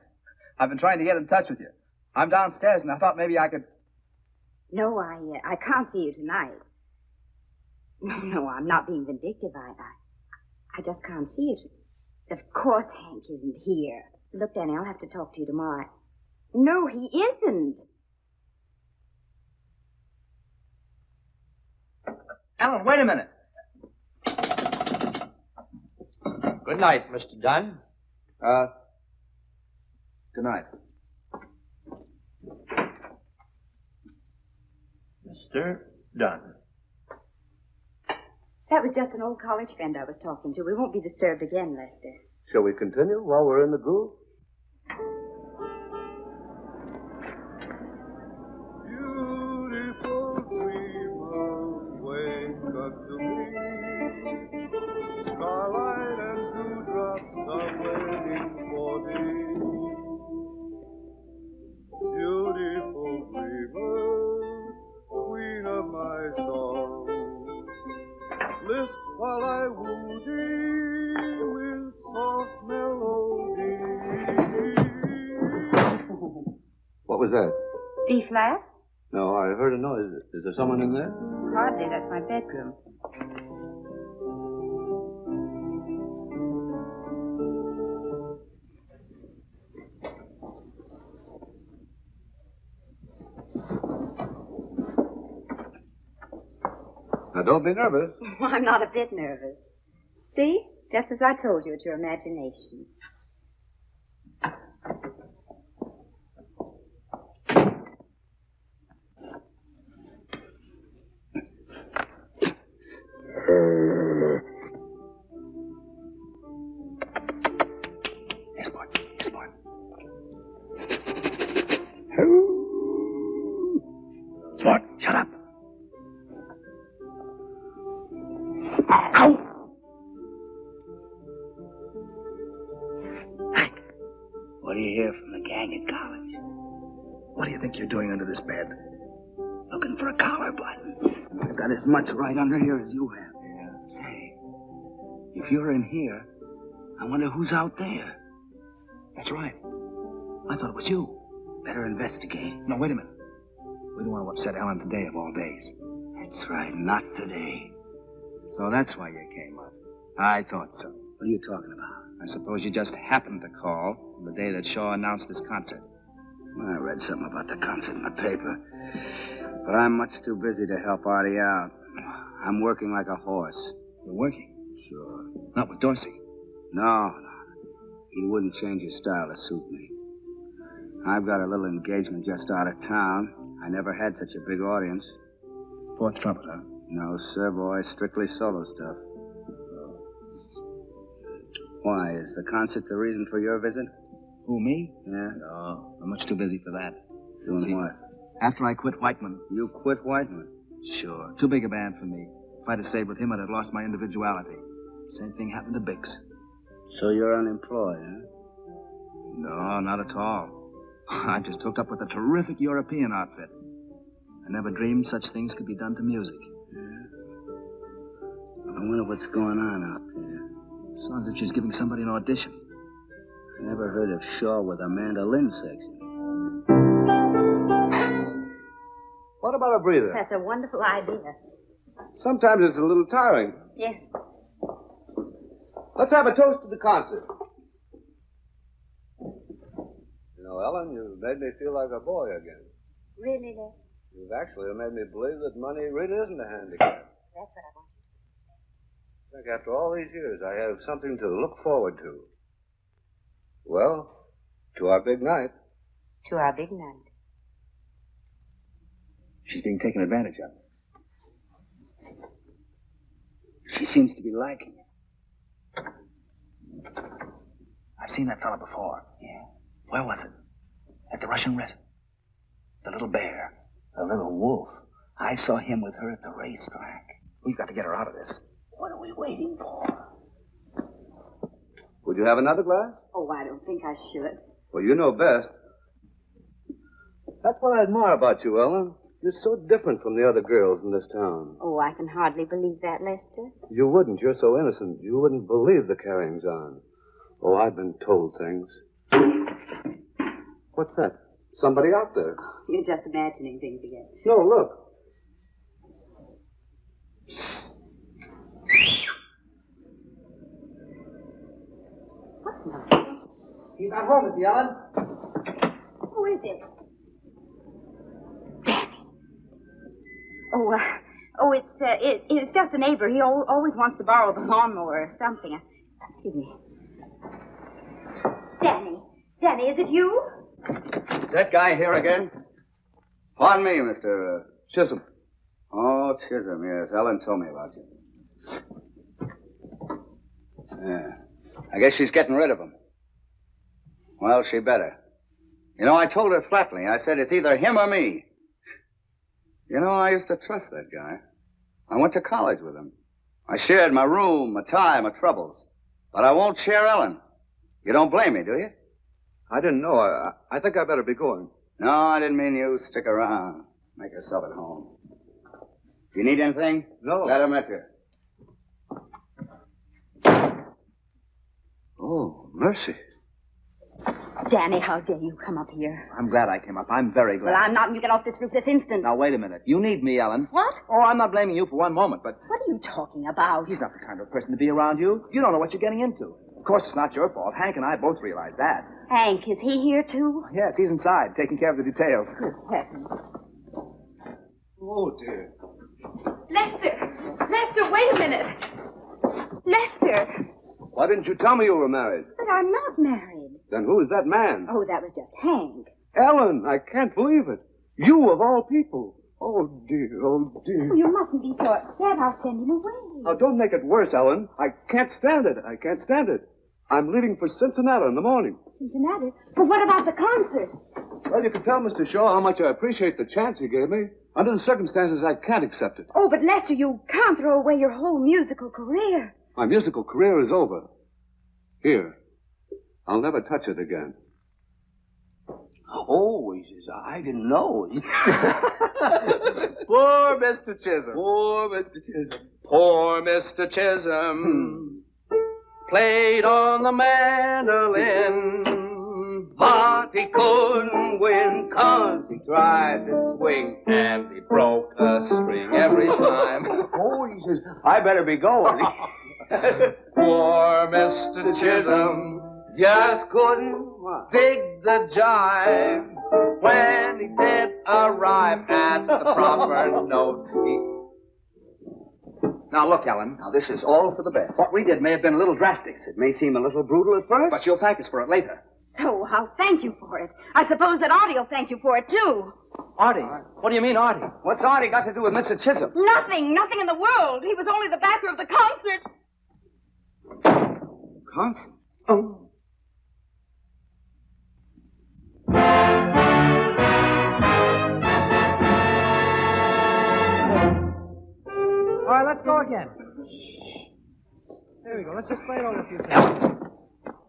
I've been trying to get in touch with you. I'm downstairs, and I thought maybe I could... No, I can't see you tonight. No, I'm not being vindictive. I just can't see you. Of course Hank isn't here. Look, Danny, I'll have to talk to you tomorrow. No, he isn't. Ellen, wait a minute. Good night, Mr. Dunn. Good night. Mr. Dunn. That was just an old college friend I was talking to. We won't be disturbed again, Lester. Shall we continue while we're in the groove? Beautiful dreamer, wake up to me. Starlight and dewdrops are waiting for thee. Beautiful dreamer, queen of my song, lisp while I woo thee with soft melody. What was that? B flat? No, I heard a noise. Is there someone in there? Hardly. That's my bedroom. Now, don't be nervous. I'm not a bit nervous. See? Just as I told you, it's your imagination. Yes, boy. Yes, boy. Sport, shut up. Ow! Hank, what do you hear from the gang at college? What do you think you're doing under this bed? Looking for a collar button. I've got as much right under here as you have. Yeah. Say, if you're in here, I wonder who's out there. That's right. I thought it was you. Better investigate. No, wait a minute. We don't want to upset Ellen today of all days. That's right, not today. So that's why you came up. I thought so. What are you talking about? I suppose you just happened to call the day that Shaw announced his concert. I read something about the concert in the paper. But I'm much too busy to help Artie out. I'm working like a horse. You're working? Sure. Not with Dorsey. No. He wouldn't change his style to suit me. I've got a little engagement just out of town. I never had such a big audience. Fourth trumpet, huh? No, sir, boy. Strictly solo stuff. Why, is the concert the reason for your visit? Who, me? Yeah? No, I'm much too busy for that. Doing See, what? After I quit Whiteman. You quit Whiteman? Sure. Too big a band for me. If I'd have stayed with him, I'd have lost my individuality. Same thing happened to Biggs. So you're unemployed, huh? No, not at all. I just hooked up with a terrific European outfit. I never dreamed such things could be done to music. I wonder what's going on out there. Sounds as if she's giving somebody an audition. I never heard of Shaw with a mandolin section. What about a breather? That's a wonderful idea. Sometimes it's a little tiring. Yes. Let's have a toast to the concert. You know, Ellen, you've made me feel like a boy again. Really, Les? You've actually made me believe that money really isn't a handicap. That's what I want you I think after all these years, I have something to look forward to. Well, To our big night. To our big night. She's being taken advantage of. She seems to be liking it. I've seen that fella before. Yeah. Where was it? At the Russian restaurant. The little bear. The little wolf. I saw him with her at the racetrack. We've got to get her out of this. What are we waiting for? Would you have another glass? Oh, I don't think I should. Well, you know best. That's what I admire about you, Ellen. You're so different from the other girls in this town. Oh, I can hardly believe that, Lester. You wouldn't. You're so innocent. You wouldn't believe the carryings on. Oh, I've been told things. What's that? Somebody out there. You're just imagining things again. No, look. He's not home, Miss Ellen. Who is it? Danny. It's just a neighbor. He always wants to borrow the lawnmower or something. Excuse me. Danny, is it you? Is that guy here again? Pardon me, Mr. Chisholm. Oh, Chisholm, yes. Ellen told me about you. Yeah. I guess she's getting rid of him. Well, she better. You know, I told her flatly. I said it's either him or me. You know, I used to trust that guy. I went to college with him. I shared my room, my time, my troubles. But I won't share Ellen. You don't blame me, do you? I didn't know. I think I better be going. No, I didn't mean you. Stick around. Make yourself at home. If you need anything, no. Let her met you. Oh, mercy. Danny, how dare you come up here? I'm glad I came up. I'm very glad. Well, I'm not, and you get off this roof this instant. Now, wait a minute. You need me, Ellen. What? Oh, I'm not blaming you for one moment, but... What are you talking about? He's not the kind of person to be around you. You don't know what you're getting into. Of course, it's not your fault. Hank and I both realize that. Hank, is he here, too? Yes, he's inside, taking care of the details. Good heavens. Oh, dear. Lester, wait a minute. Lester. Why didn't you tell me you were married? But I'm not married. Then who's that man? Oh, that was just Hank. Ellen, I can't believe it. You of all people. Oh, dear, oh, dear. Oh, you mustn't be so upset. I'll send him away. Now, don't make it worse, Ellen. I can't stand it. I can't stand it. I'm leaving for Cincinnati in the morning. Cincinnati? But what about the concert? Well, you can tell Mr. Shaw how much I appreciate the chance he gave me. Under the circumstances, I can't accept it. Oh, but Lester, you can't throw away your whole musical career. My musical career is over. Here. I'll never touch it again. Oh, he says, I didn't know. Poor Mr. Chisholm. Poor Mr. Chisholm. Poor Mr. Chisholm. Played on the mandolin, But he couldn't win 'cause he tried to swing. and he broke a string every time. Oh, he says, I better be going. Poor Mr. Chisholm just couldn't dig the jive. When he did arrive at the proper note, Now, look, Ellen. Now, this is all for the best. What we did may have been a little drastic. It may seem a little brutal at first, But you'll thank us for it later. So I'll thank you for it. I suppose that Artie will thank you for it, too. Artie? What do you mean, Artie? what's Artie got to do with Mr. Chisholm? Nothing in the world. He was only the backer of the concert. Concert? Oh. All right, let's go again. There we go. Let's just play it over a few times.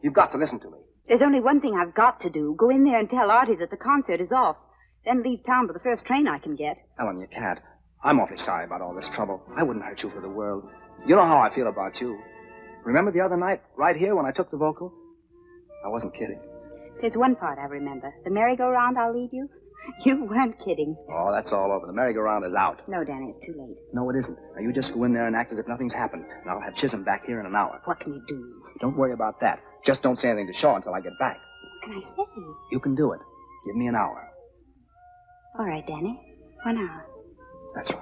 You've got to listen to me. There's only one thing I've got to do. Go in there and tell Artie that the concert is off. Then leave town by the first train I can get. Ellen, you can't. I'm awfully sorry about all this trouble. I wouldn't hurt you for the world. You know how I feel about you. Remember the other night, right here, when I took the vocal? I wasn't kidding. There's one part I remember. The merry-go-round, I'll leave you. You weren't kidding. Oh, that's all over. The merry-go-round is out. No, Danny, it's too late. No, it isn't. Now, you just go in there and act as if nothing's happened, and I'll have Chisholm back here in an hour. What can you do? Don't worry about that. Just don't say anything to Shaw until I get back. What can I say? You can do it. Give me an hour. All right, Danny. 1 hour. That's right.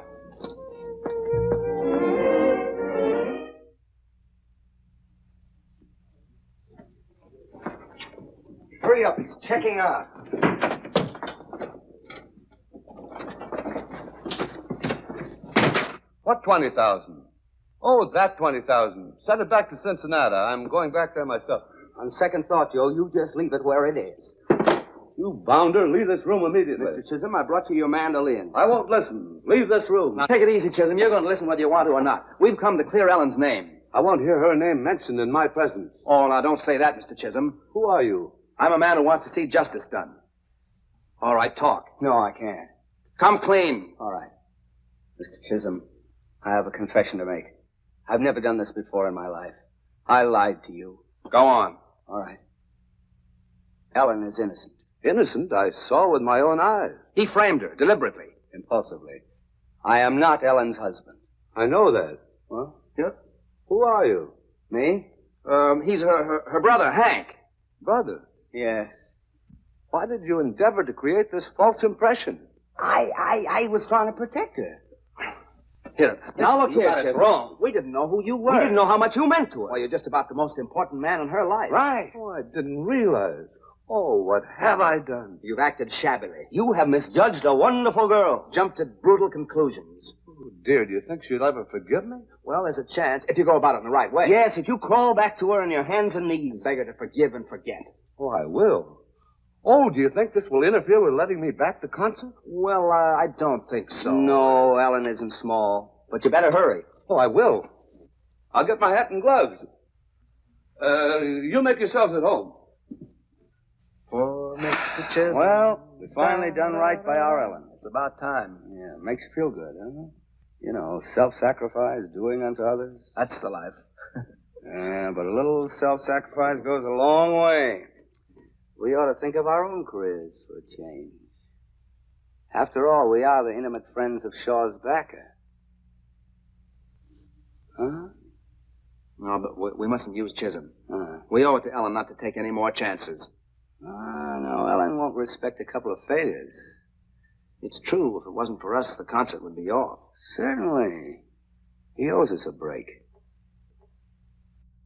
hurry up. He's checking out. What 20,000? Oh, that 20,000. Send it back to Cincinnati. I'm going back there myself. On second thought, Joe, you just leave it where it is. You bounder, leave this room immediately. Mr. Chisholm, I brought you your mandolin. I won't listen. Leave this room. Now, take it easy, Chisholm. You're going to listen whether you want to or not. We've come to clear Ellen's name. I won't hear her name mentioned in my presence. Oh, now, don't say that, Mr. Chisholm. Who are you? I'm a man who wants to see justice done. All right, talk. No, I can't. Come clean. All right. Mr. Chisholm, I have a confession to make. I've never done this before in my life. I lied to you. Go on. All right. Ellen is innocent. Innocent? I saw with my own eyes. He framed her, deliberately. Impulsively. I am not Ellen's husband. I know that. What? Yeah? Who are you? Me? He's her brother, Hank. Brother? Yes. Why did you endeavor to create this false impression? I was trying to protect her. Here. Now look You here, got us Chisholm. wrong. We didn't know who you were. We didn't know how much you meant to her. Well, you're just about the most important man in her life. Right. Oh, I didn't realize. Oh, what have I done? You've acted shabbily. You have misjudged a wonderful girl. Jumped at brutal conclusions. Oh, dear, do you think she'll ever forgive me? Well, there's a chance if you go about it in the right way. Yes, if you crawl back to her on your hands and knees. Beg her to forgive and forget. Oh, I will. Oh, do you think this will interfere with letting me back the concert? Well, I don't think so. No, Ellen isn't small. But you better hurry. Oh, I will. I'll get my hat and gloves. You make yourselves at home. Poor Mr. Chisholm. Well, we finally done right by our Ellen. It's about time. Yeah, makes you feel good, huh? You know, self-sacrifice, doing unto others. That's the life. Yeah, but a little self-sacrifice goes a long way. We ought to think of our own careers for a change. After all, we are the intimate friends of Shaw's backer. Huh? No, but we mustn't use Chisholm. We owe it to Ellen not to take any more chances. No, Ellen won't respect a couple of failures. It's true. If it wasn't for us, the concert would be off. Certainly. He owes us a break.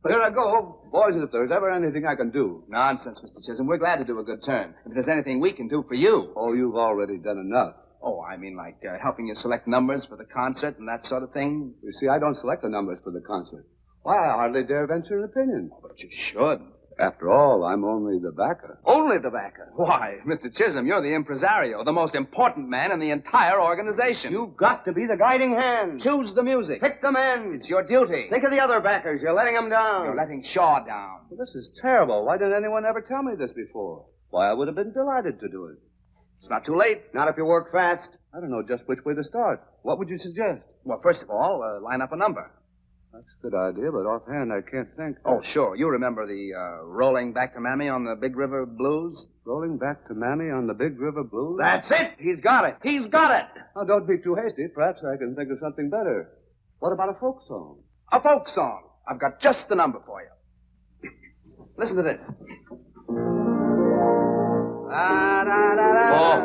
Well, here I go. Boys, if there's ever anything I can do. Nonsense, Mr. Chisholm. We're glad to do a good turn. If there's anything we can do for you. Oh, you've already done enough. Oh, I mean like helping you select numbers for the concert and that sort of thing? You see, I don't select the numbers for the concert. Why, I hardly dare venture an opinion. Oh, but you should. After all, I'm only the backer. Only the backer? Why, Mr. Chisholm, you're the impresario, the most important man in the entire organization. You've got to be the guiding hand. Choose the music. Pick the men. It's your duty. Think of the other backers. You're letting them down. You're letting Shaw down. Well, this is terrible. Why didn't anyone ever tell me this before? Why, I would have been delighted to do it. It's not too late. Not if you work fast. I don't know just which way to start. What would you suggest? Well, first of all, line up a number. That's a good idea, but offhand I can't think. Oh, sure. You remember the Rolling Back to Mammy on the Big River Blues? Rolling Back to Mammy on the Big River Blues? That's it. He's got it. He's got it. Now, don't be too hasty. Perhaps I can think of something better. What about a folk song? A folk song. I've got just the number for you. Listen to this. Oh,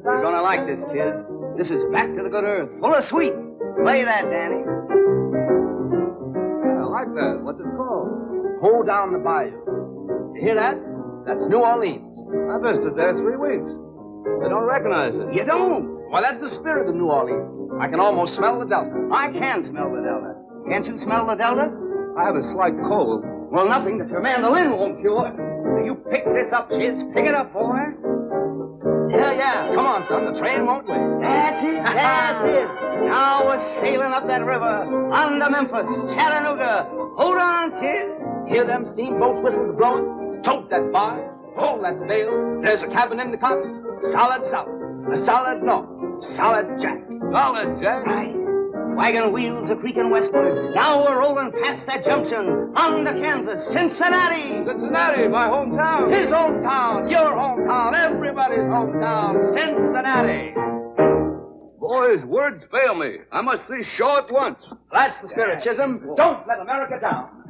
you're going to like this, Chiz. This is Back to the Good Earth, full of sweet. Play that, Danny. Yeah, I like that. What's it called? Hold Down the Bayou. You hear that? That's New Orleans. I visited there 3 weeks. I don't recognize it. You don't? Well, that's the spirit of New Orleans. I can almost smell the Delta. I can smell the Delta. Can't you smell the Delta? I have a slight cold. Well, nothing that your mandolin won't cure. Now, you pick this up, Chiz. Pick it up, boy. Yeah. Come on, son. The train won't wait. That's it. That's it. Now we're sailing up that river. On to Memphis, Chattanooga. Hold on, Chiz. Hear them steamboat whistles blowing? Tote that bar. Hold that veil. There's a cabin in the cotton. Solid south. A solid north. Solid Jack. Solid Jack? Right. Wagon wheels are creaking westward. Now we're rolling past that junction. On to Kansas, Cincinnati. Cincinnati, my hometown. His hometown, your hometown, everybody's hometown. Cincinnati. Boys, words fail me. I must see Shaw at once. That's the spirit, Chisholm. Don't let America down.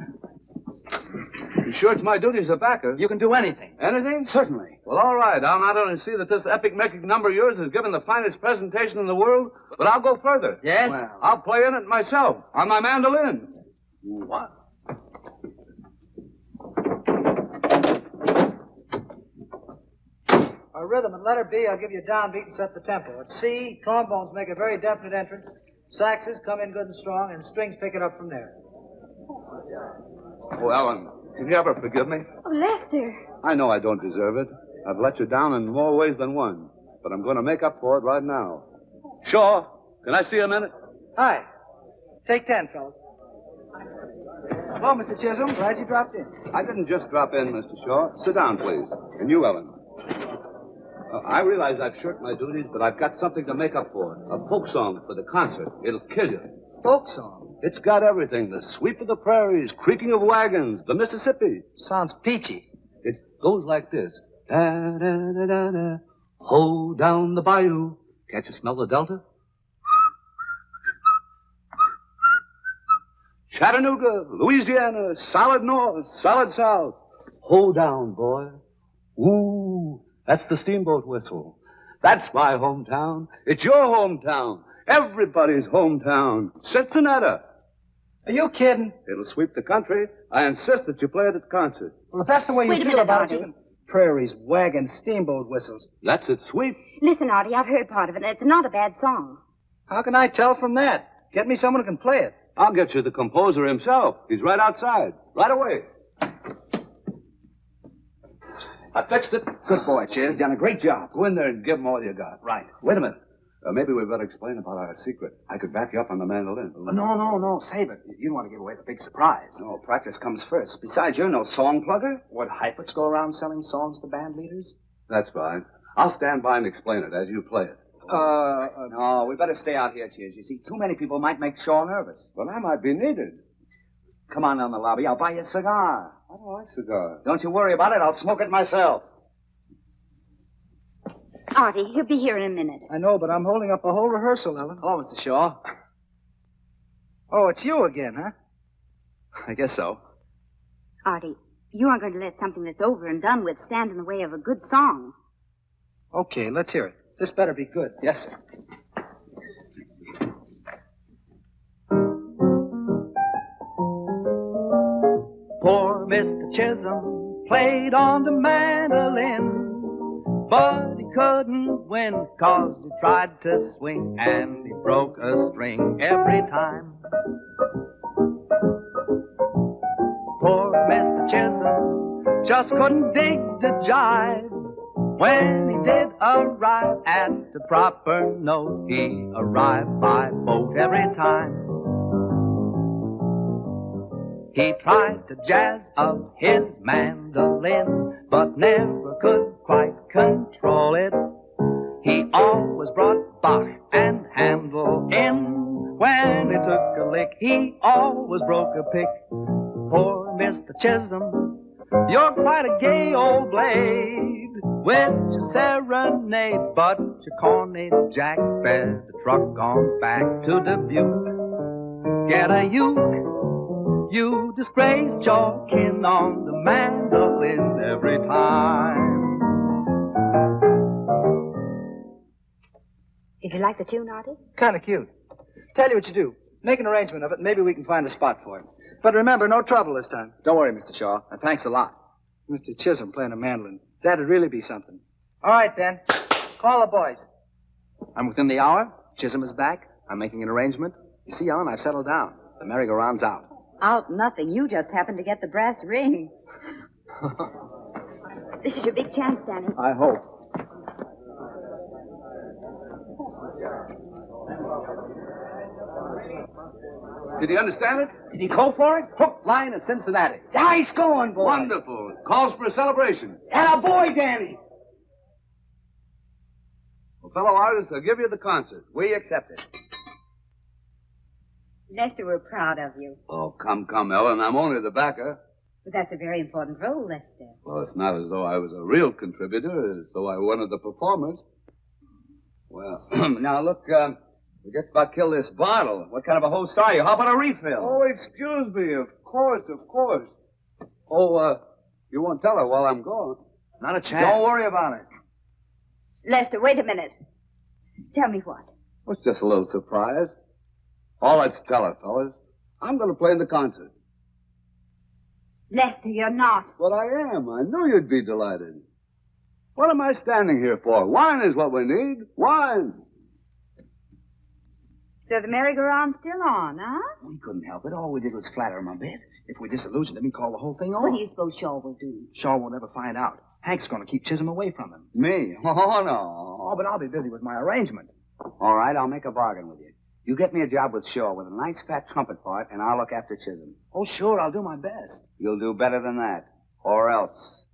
You sure it's my duty as a backer? You can do anything. Anything? Certainly. Well, all right. I'll not only see that this epic-making number of yours has given the finest presentation in the world, but I'll go further. Yes? Well, I'll play in it myself, on my mandolin. What? Rhythm and letter B, I'll give you a downbeat and set the tempo. At C, trombones make a very definite entrance. Saxes come in good and strong, and strings pick it up from there. Oh, Ellen, can you ever forgive me? Oh, Lester. I know I don't deserve it. I've let you down in more ways than one. But I'm going to make up for it right now. Shaw, can I see a minute? Hi. Take 10, fellas. Hello, Mr. Chisholm. Glad you dropped in. I didn't just drop in, Mr. Shaw. Sit down, please. And you, Ellen. I realize I've shirked my duties, but I've got something to make up for. A folk song for the concert. It'll kill you. Folk song? It's got everything. The sweep of the prairies, creaking of wagons, the Mississippi. Sounds peachy. It goes like this. Da-da-da-da-da. Ho down the bayou. Can't you smell the delta? Chattanooga, Louisiana, solid north, solid south. Ho down, boy. Ooh, that's the steamboat whistle. That's my hometown. It's your hometown. Everybody's hometown. Cincinnati. Are you kidding? It'll sweep the country. I insist that you play it at the concert. Well, if that's the way you Wait a feel minute, about Artie. it, you can... Prairies, wagons, steamboat whistles. That's it, sweep. Listen, Artie, I've heard part of it, and it's not a bad song. How can I tell from that? Get me someone who can play it. I'll get you the composer himself. He's right outside. Right away. I fixed it. Good boy, Chiz. Done a great job. Go in there and give him all you got. Right. Wait a minute. Maybe we better explain about our secret. I could back you up on the mandolin. No. Save it. You don't want to give away the big surprise. No, practice comes first. Besides, you're no song plugger. Would Heifetz go around selling songs to band leaders? That's fine. I'll stand by and explain it as you play it. No, we better stay out here, Chiz. You see, too many people might make Shaw nervous. But I might be needed. Come on down the lobby. I'll buy you a cigar. I don't like cigars. Don't you worry about it. I'll smoke it myself. Artie, he'll be here in a minute. I know, but I'm holding up a whole rehearsal, Ellen. Hello, Mr. Shaw. Oh, it's you again, huh? I guess so. Artie, you aren't going to let something that's over and done with stand in the way of a good song. Okay, let's hear it. This better be good. Yes, sir. Poor Mr. Chisholm played on the mandolin, but he couldn't win 'cause he tried to swing and he broke a string every time. Poor Mr. Chisholm just couldn't dig the jive. When he did arrive at the proper note, he arrived by boat every time. He tried to jazz up his mandolin, but never could quite control it. He always brought Bach and Handel in. When he took a lick, he always broke a pick. Poor Mr. Chisholm, you're quite a gay old blade with your serenade, but your corny Jack fed the truck on back to Dubuque. Get a uke. You disgraced your kin on the mandolin every time. Did you like the tune, Artie? Kind of cute. Tell you what you do. Make an arrangement of it, and maybe we can find a spot for it. But remember, no trouble this time. Don't worry, Mr. Shaw. And thanks a lot. Mr. Chisholm playing a mandolin. That'd really be something. All right, Ben. Call the boys. I'm within the hour. Chisholm is back. I'm making an arrangement. You see, Ellen, I've settled down. The merry-go-round's out. Out nothing. You just happened to get the brass ring. This is your big chance, Danny. I hope. Did he understand it? Did he go for it? Hook, line, and Cincinnati. Nice going, boy. Wonderful. Calls for a celebration. And a boy, Danny. Well, fellow artists, I'll give you the concert. We accept it. Lester, we're proud of you. Oh, come, Ellen. I'm only the backer. But that's a very important role, Lester. Well, it's not as though I was a real contributor, as though I were one of the performers. Well, now look, we just about killed this bottle. What kind of a host are you? How about a refill? Oh, excuse me. Of course. Oh, you won't tell her while I'm gone. Not a chance. Don't worry about it. Lester, wait a minute. Tell me what. Well, it's just a little surprise. All let's tell her, fellas. I'm going to play in the concert. Lester, you're not. But I am. I knew you'd be delighted. What am I standing here for? Wine is what we need. Wine. So the merry-go-round's still on, huh? We couldn't help it. All we did was flatter him a bit. If we disillusioned him, he'd call the whole thing off. What do you suppose Shaw will do? Shaw won't ever find out. Hank's going to keep Chisholm away from him. Me? Oh, no. Oh, but I'll be busy with my arrangement. All right, I'll make a bargain with you. You get me a job with Shaw with a nice fat trumpet part, and I'll look after Chisholm. Oh, sure, I'll do my best. You'll do better than that. Or else.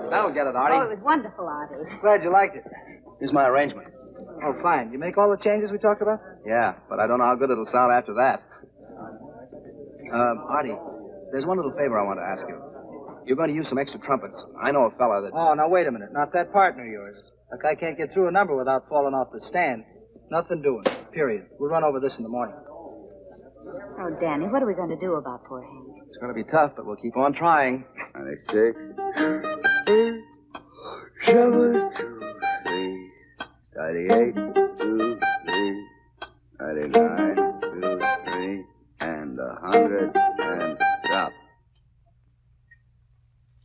That'll get it, Artie. Oh, it was wonderful, Artie. Glad you liked it. Here's my arrangement. Oh, fine. You make all the changes we talked about? Yeah, but I don't know how good it'll sound after that. Artie, there's one little favor I want to ask you. You're going to use some extra trumpets. I know a fella that... Oh, now wait a minute. Not that partner of yours. Look, I can't get through a number without falling off the stand. Nothing doing. Period. We'll run over this in the morning. Oh, Danny, what are we going to do about poor Hank? It's going to be tough, but we'll keep on trying. 96, 7, 2, 3, 98, 2, 3, 99, 2, 3, and 100, and stop.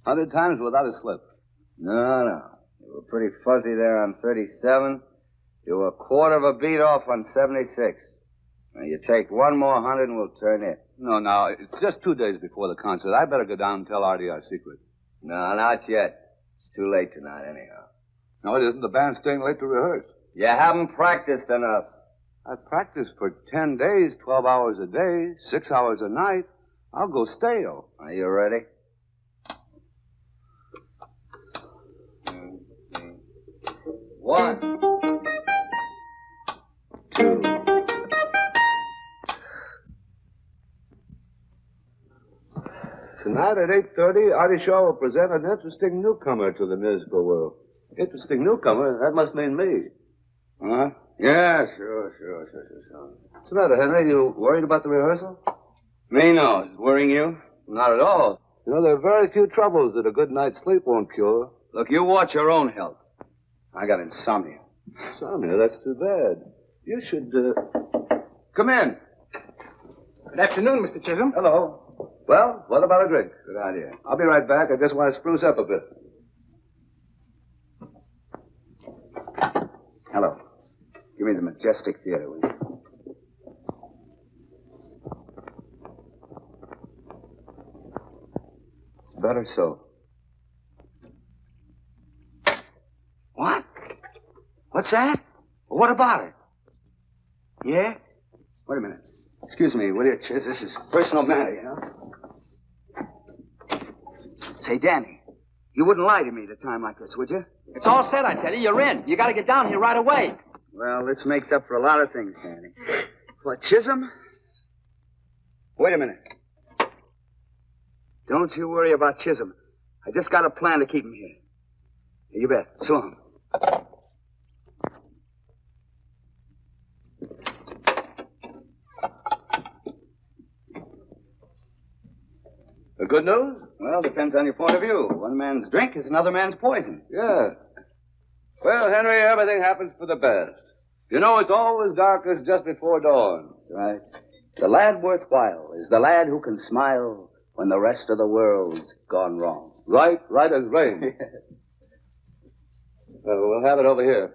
100 times without a slip. No. You were pretty fuzzy there on 37. You were a quarter of a beat off on 76. Now, you take one more 100 and we'll turn in. No, it's just 2 days before the concert. I better go down and tell Artie our secret. No, not yet. It's too late tonight, anyhow. No, it isn't. The band's staying late to rehearse. You haven't practiced enough. I've practiced for 10 days, 12 hours a day, 6 hours a night. I'll go stale. Are you ready? One, two. Tonight at 8:30, Artie Shaw will present an interesting newcomer to the musical world. Interesting newcomer? That must mean me. Huh? Yeah, sure. What's the matter, Henry? You worried about the rehearsal? Me, no. Is it worrying you? Not at all. You know, there are very few troubles that a good night's sleep won't cure. Look, you watch your own health. I got insomnia. Insomnia? That's too bad. You should, Come in. Good afternoon, Mr. Chisholm. Hello. Well, what about a drink? Good idea. I'll be right back. I just want to spruce up a bit. Hello. Give me the Majestic Theater, will you? Better so. What? What's that? Well, what about it? Yeah? Wait a minute. Excuse me, will you, Chiz? This is a personal matter, you know? Say, Danny, you wouldn't lie to me at a time like this, would you? It's all set, I tell you. You're in. You got to get down here right away. Well, this makes up for a lot of things, Danny. What, Chisholm? Wait a minute. Don't you worry about Chisholm. I just got a plan to keep him here. You bet. So long. The good news? Well, depends on your point of view. One man's drink is another man's poison. Yeah. Well, Henry, everything happens for the best. You know, it's always darkest just before dawn. That's right. The lad worthwhile is the lad who can smile when the rest of the world's gone wrong. Right as rain. We'll have it over here.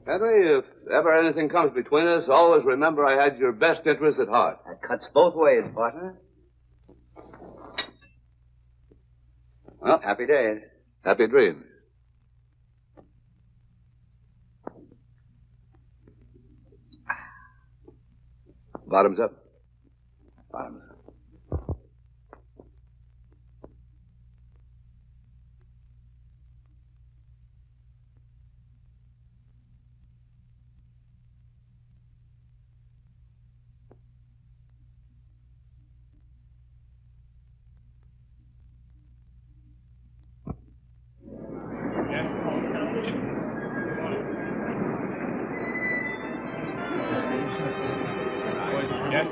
Henry, if ever anything comes between us, always remember I had your best interests at heart. That cuts both ways, partner. Well, happy days. Happy dreams. Bottoms up. Bottoms up. Yes,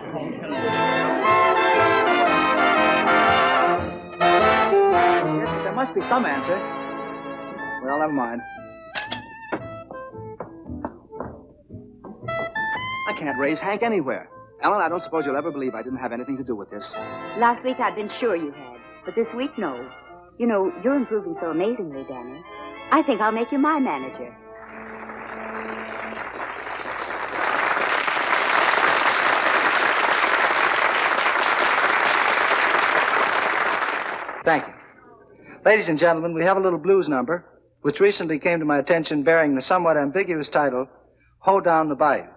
but there must be some answer. Well, never mind. I can't raise Hank anywhere. Ellen, I don't suppose you'll ever believe I didn't have anything to do with this. Last week I'd been sure you had, but this week, no. You know, you're improving so amazingly, Danny. I think I'll make you my manager. Thank you. Ladies and gentlemen, we have a little blues number, which recently came to my attention bearing the somewhat ambiguous title, Hold Down the Bayou.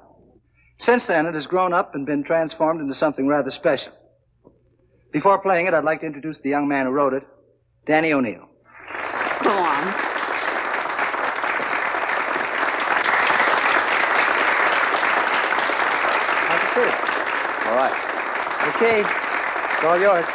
Since then, it has grown up and been transformed into something rather special. Before playing it, I'd like to introduce the young man who wrote it, Danny O'Neill. Go on. How's it feel? All right. Okay. It's all yours.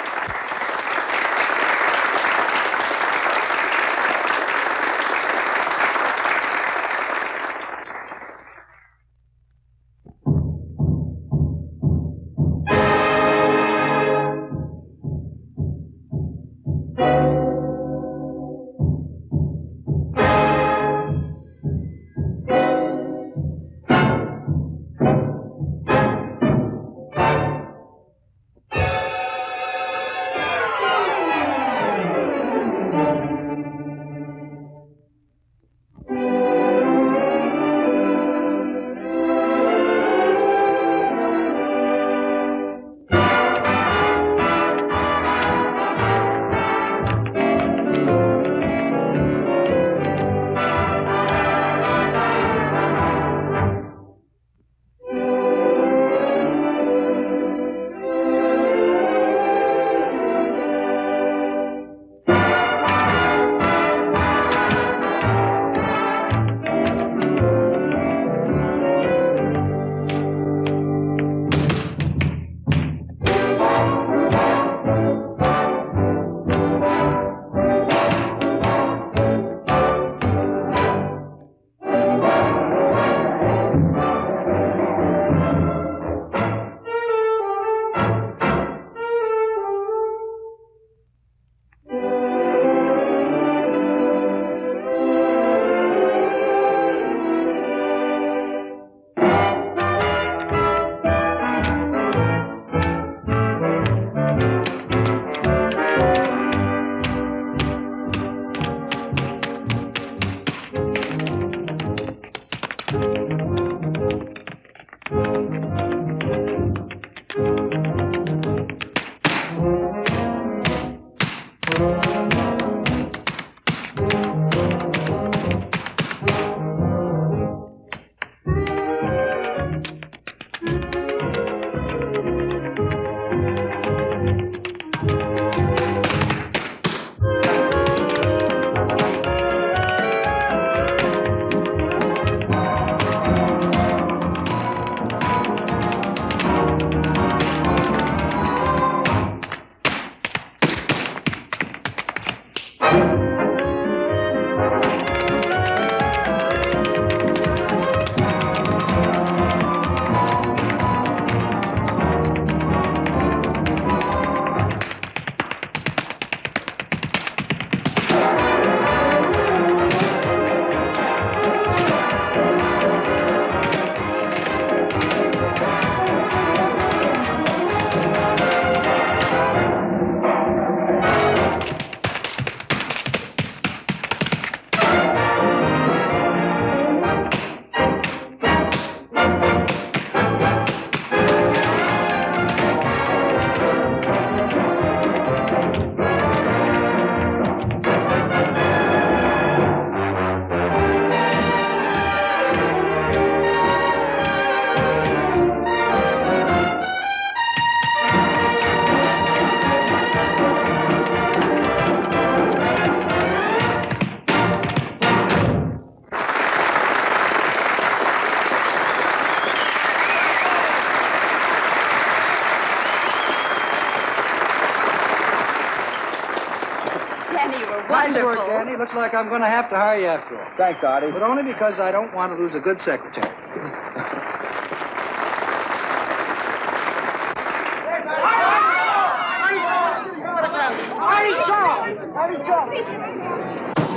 Danny, you were Nice wonderful. work, Danny. Looks like I'm going to have to hire you after all. Thanks, Artie. But only because I don't want to lose a good secretary.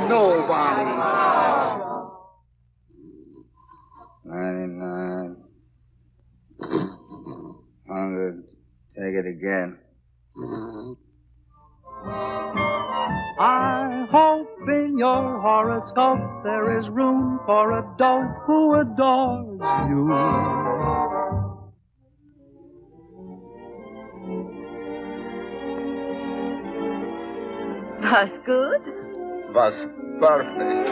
Nobody. 99. 100. Take it again. I hope in your horoscope there is room for a dope who adores you. Was good? Was perfect.